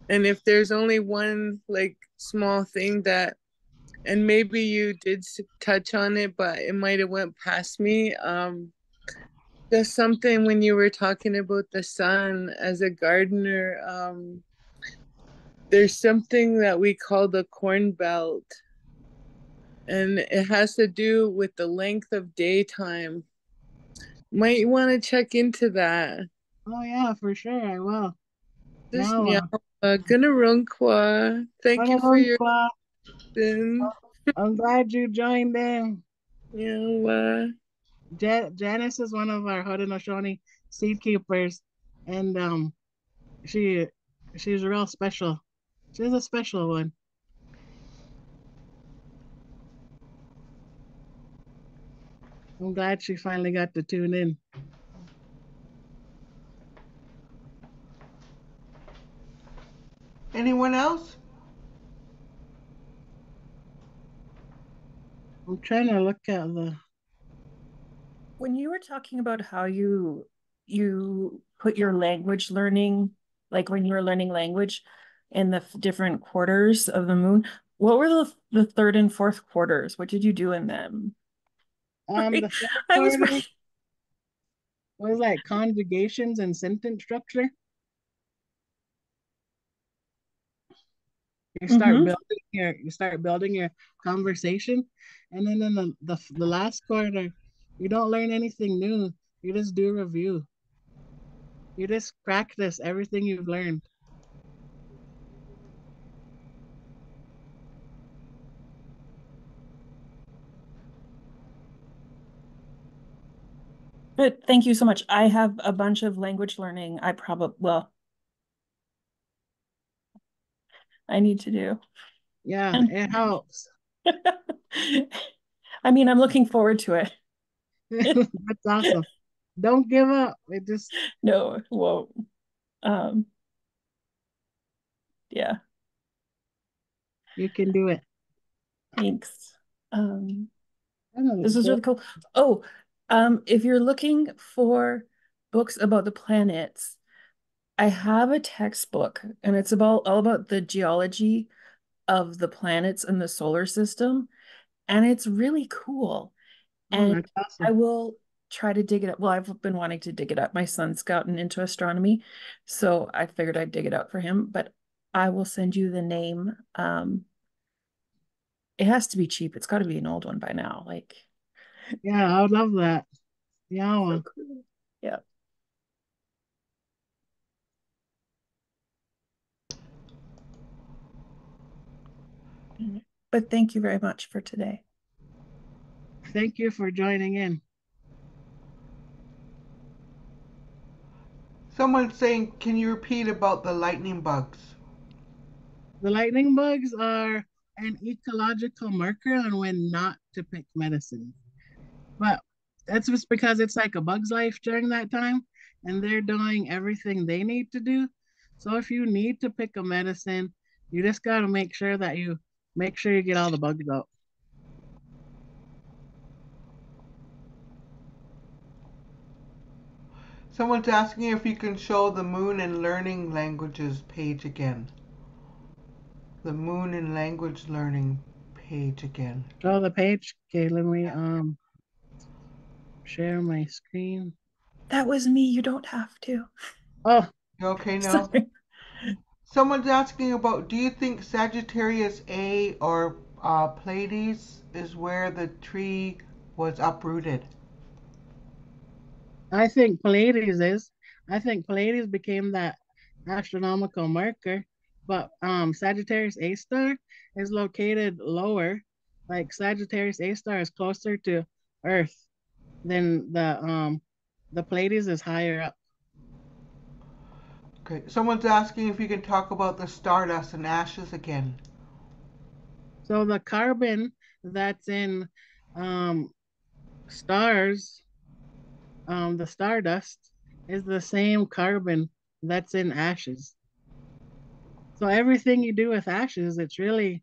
And if there's only one like small thing that, and maybe you did touch on it, but it might have went past me. There's something when you were talking about the sun as a gardener. There's something that we call the corn belt, and it has to do with the length of daytime. Might want to check into that. Oh yeah, for sure I will. Just Now, Gunarunkwa. Thank you for your question. I'm glad you joined in. Yeah. Janice is one of our Haudenosaunee seed keepers, and she's real special. She's a special one. I'm glad she finally got to tune in. Anyone else? I'm trying to look at the. When you were talking about how you put your language learning, like when you were learning language in the different quarters of the moon, what were the third and fourth quarters? What did you do in them? The third quarter was like conjugations and sentence structure. You start building your conversation, and then in the last quarter, you don't learn anything new. You just do review. You just practice everything you've learned. But thank you so much. I have a bunch of language learning I need to do. Yeah, And it helps. I mean, I'm looking forward to it. That's awesome. Don't give up. It just No, it won't. Yeah, you can do it. thanks. This Oh, was really cool. Oh, if you're looking for books about the planets, I have a textbook and it's about all about the geology of the planets in the solar system, and it's really cool. And that's I awesome. will try to dig it up. Well, I've been wanting to dig it up. My son's gotten into astronomy, so I figured I'd dig it out for him, but I will send you the name. It has to be cheap. It's got to be an old one by now. Like, Yeah, I would love that. Yeah, so well, cool. Yeah. But thank you very much for today. thank you for joining in. Someone's saying, can you repeat about the lightning bugs? The lightning bugs are an ecological marker on when not to pick medicine. But that's just because it's like a bug's life during that time and they're doing everything they need to do. So if you need to pick a medicine, you just got to make sure you get all the bugs out. Someone's asking if you can show the Moon and Learning Languages page again. The Moon and Language Learning page again. Show the page. Okay, let me share my screen. That was me. You don't have to. Oh, You okay now? Sorry. Someone's asking about, do you think Sagittarius A or Pleiades is where the tree was uprooted? I think Pleiades is. I think Pleiades became that astronomical marker, but Sagittarius A star is located lower. Like Sagittarius A star is closer to Earth than the Pleiades is higher up. Okay. Someone's asking if you can talk about the stardust and ashes again. So the carbon that's in um, stars, the stardust, is the same carbon that's in ashes. So everything you do with ashes, it's really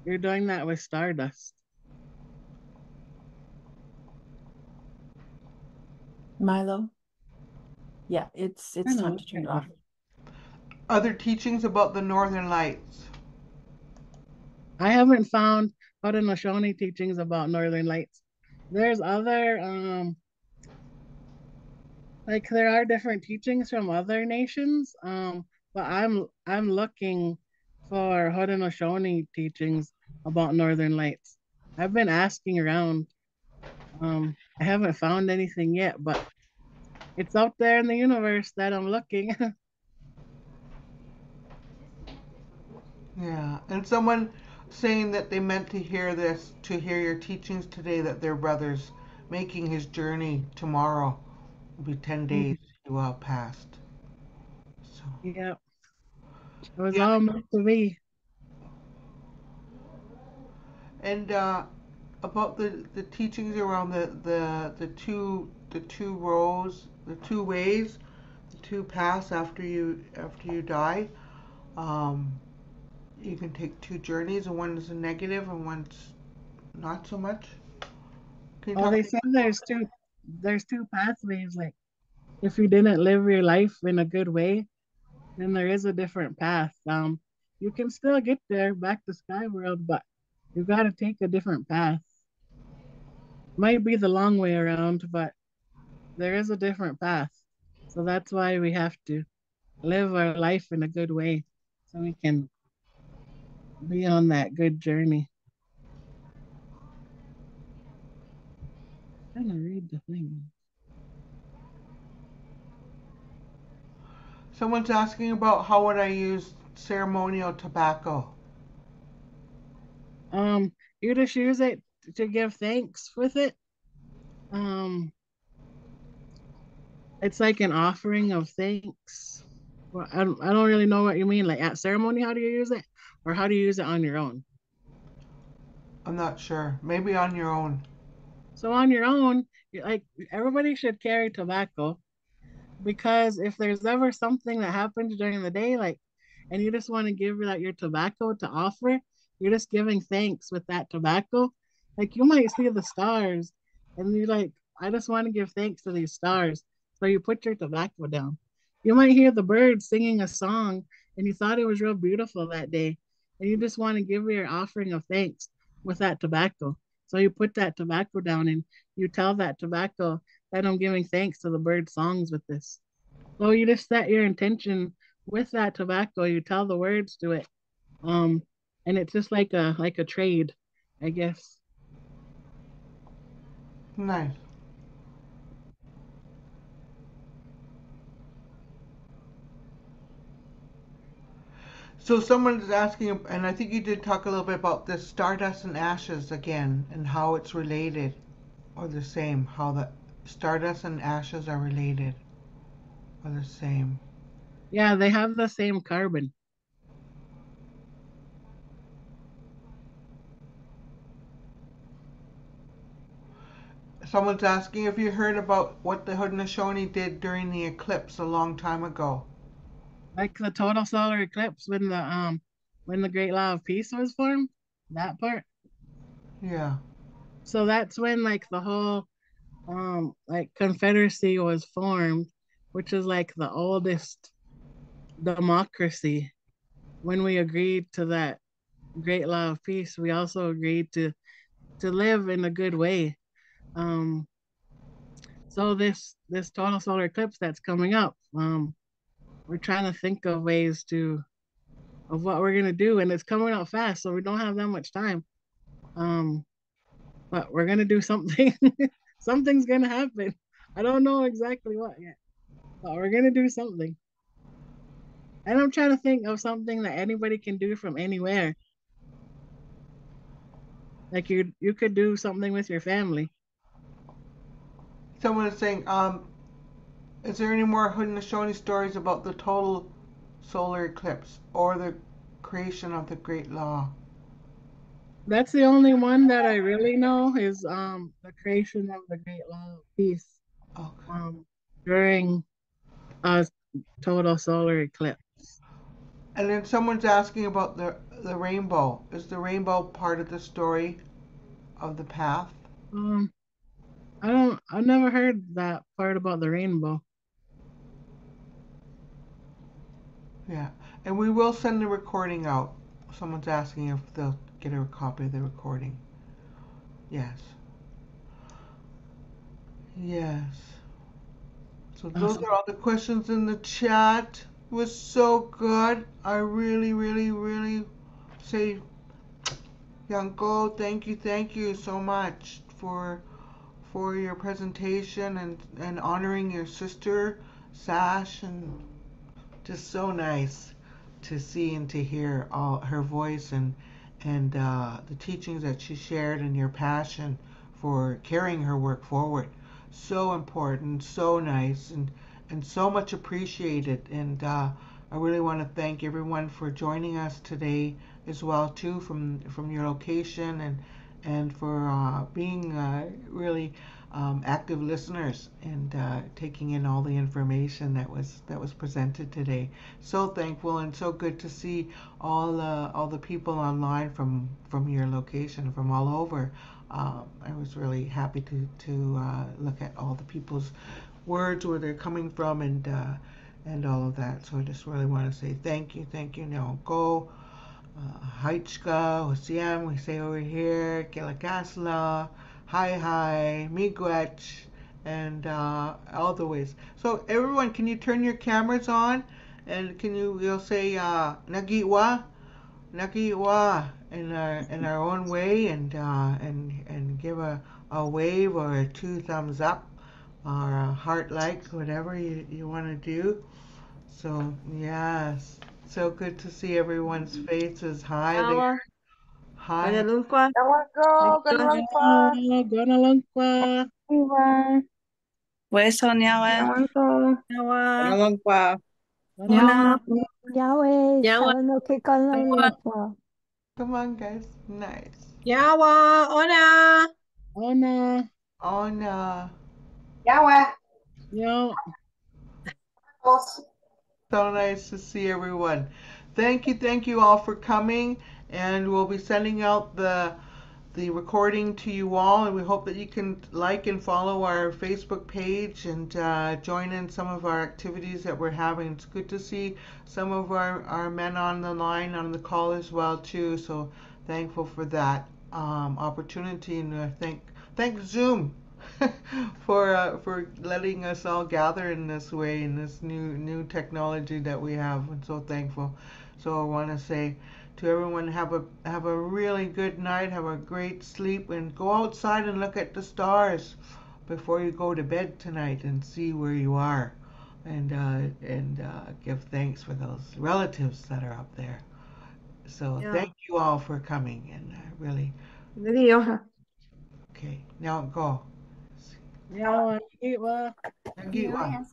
you're doing that with stardust. Milo. Yeah, it's I time know. to turn it off. Other teachings about the Northern Lights. I haven't found Haudenosaunee teachings about Northern Lights. There's other like there are different teachings from other nations, but I'm looking for Haudenosaunee teachings about Northern Lights. I've been asking around. I haven't found anything yet, but it's out there in the universe that I'm looking. Yeah. And someone saying that they meant to hear this, to hear your teachings today, that their brother's making his journey tomorrow. It'll be 10 days he will have passed. So, Yeah, it was yeah. all meant to be. And about the teachings around the two rows, the two ways, the two paths after you die. Um, you can take two journeys, and one is a negative and one's not so much. Can you Oh, talk? they said there's two pathways. Like if you didn't live your life in a good way, then there is a different path. You can still get there back to Sky World, but you got to take a different path. Might be the long way around, but there is a different path. So that's why we have to live our life in a good way, so we can be on that good journey. I'm trying to read the thing. Someone's asking about how would I use ceremonial tobacco. Um, you just use it to give thanks with it. Um, it's like an offering of thanks. Well, I don't really know what you mean. Like at ceremony, how do you use it, or how do you use it on your own? I'm not sure. Maybe on your own. So on your own, like everybody should carry tobacco because if there's ever something that happens during the day, like, and you just want to give like your tobacco to offer, you're just giving thanks with that tobacco. Like you might see the stars, and you like, I just want to give thanks to these stars. So you put your tobacco down. You might hear the birds singing a song, and you thought it was real beautiful that day, and you just want to give your offering of thanks with that tobacco. So you put that tobacco down, and you tell that tobacco that I'm giving thanks to the bird songs with this. So you just set your intention with that tobacco. You tell the words to it, um, and it's just like a trade, I guess. Nice. So someone is asking, and I think you did talk a little bit about this stardust and ashes again, and how it's related or the same. How the stardust and ashes are related or the same. Yeah, they have the same carbon. Someone's asking if you heard about what the Haudenosaunee did during the eclipse a long time ago. Like the total solar eclipse when the Great Law of Peace was formed, that part. Yeah. So that's when like the whole like Confederacy was formed, which is like the oldest democracy. When we agreed to that Great Law of Peace, we also agreed to live in a good way. Um, so this total solar eclipse that's coming up, we're trying to think of ways to of what we're gonna do, and it's coming up fast, so we don't have that much time. Um, but we're gonna do something. Something's gonna happen. I don't know exactly what yet, but we're gonna do something. And I'm trying to think of something that anybody can do from anywhere. Like you could do something with your family. Someone is saying, is there any more Haudenosaunee stories about the total solar eclipse or the creation of the Great Law? That's the only one that I really know is the creation of the Great Law of Peace Okay. during a total solar eclipse. And then someone's asking about the rainbow. Is the rainbow part of the story of the path? Um, I've never heard that part about the rainbow. Yeah. And we will send the recording out. Someone's asking if they'll get a copy of the recording. Yes. Yes. So those Awesome. are all the questions in the chat. It was so good. I really, really, really say, Yanko, thank you so much for your presentation and honoring your sister, Sash, and just so nice to see and to hear all her voice and the teachings that she shared and your passion for carrying her work forward. So important, so nice, and so much appreciated. And I really want to thank everyone for joining us today as well too from your location and for being really active listeners and taking in all the information that was presented today. So thankful and so good to see all the people online from your location from all over. I was really happy to look at all the people's words where they're coming from and all of that. So I just really want to say thank you, Nyongo, Haichka, Hosiam, we say over here, Kelakasla, hi, Miigwech, and all the ways. So everyone, can you turn your cameras on? And you'll say Nagitwa nakiwa in our own way and give a wave or a two thumbs up or a heart like, whatever you want to do. So, yes, so good to see everyone's faces. Hi there. Yawa, Hi. Guadalupe. Go, Thank Ah, Ganwangpa. Ganalangpa. Iwa. Weso niawe. Yawanto. Nawa, Ganalangpa. Una, Yahweh, Yawa. Salanoke Kalalakwa. Come on, guys. Nice. Yawa, Ona. Ona. Ona. Yawa. Yo. So nice to see everyone. Thank you all for coming, and we'll be sending out the recording to you all, and we hope that you can like and follow our Facebook page and join in some of our activities that we're having. It's good to see some of our men on the line on the call as well too. So thankful for that opportunity, and thank Zoom for letting us all gather in this way in this new technology that we have. I'm so thankful. So I want to say to everyone, have a really good night, have a great sleep, and go outside and look at the stars before you go to bed tonight and see where you are, and give thanks for those relatives that are up there. So Yeah. thank you all for coming, and really Video. okay. Now go. Yawa. Iwa. Nag-iwan.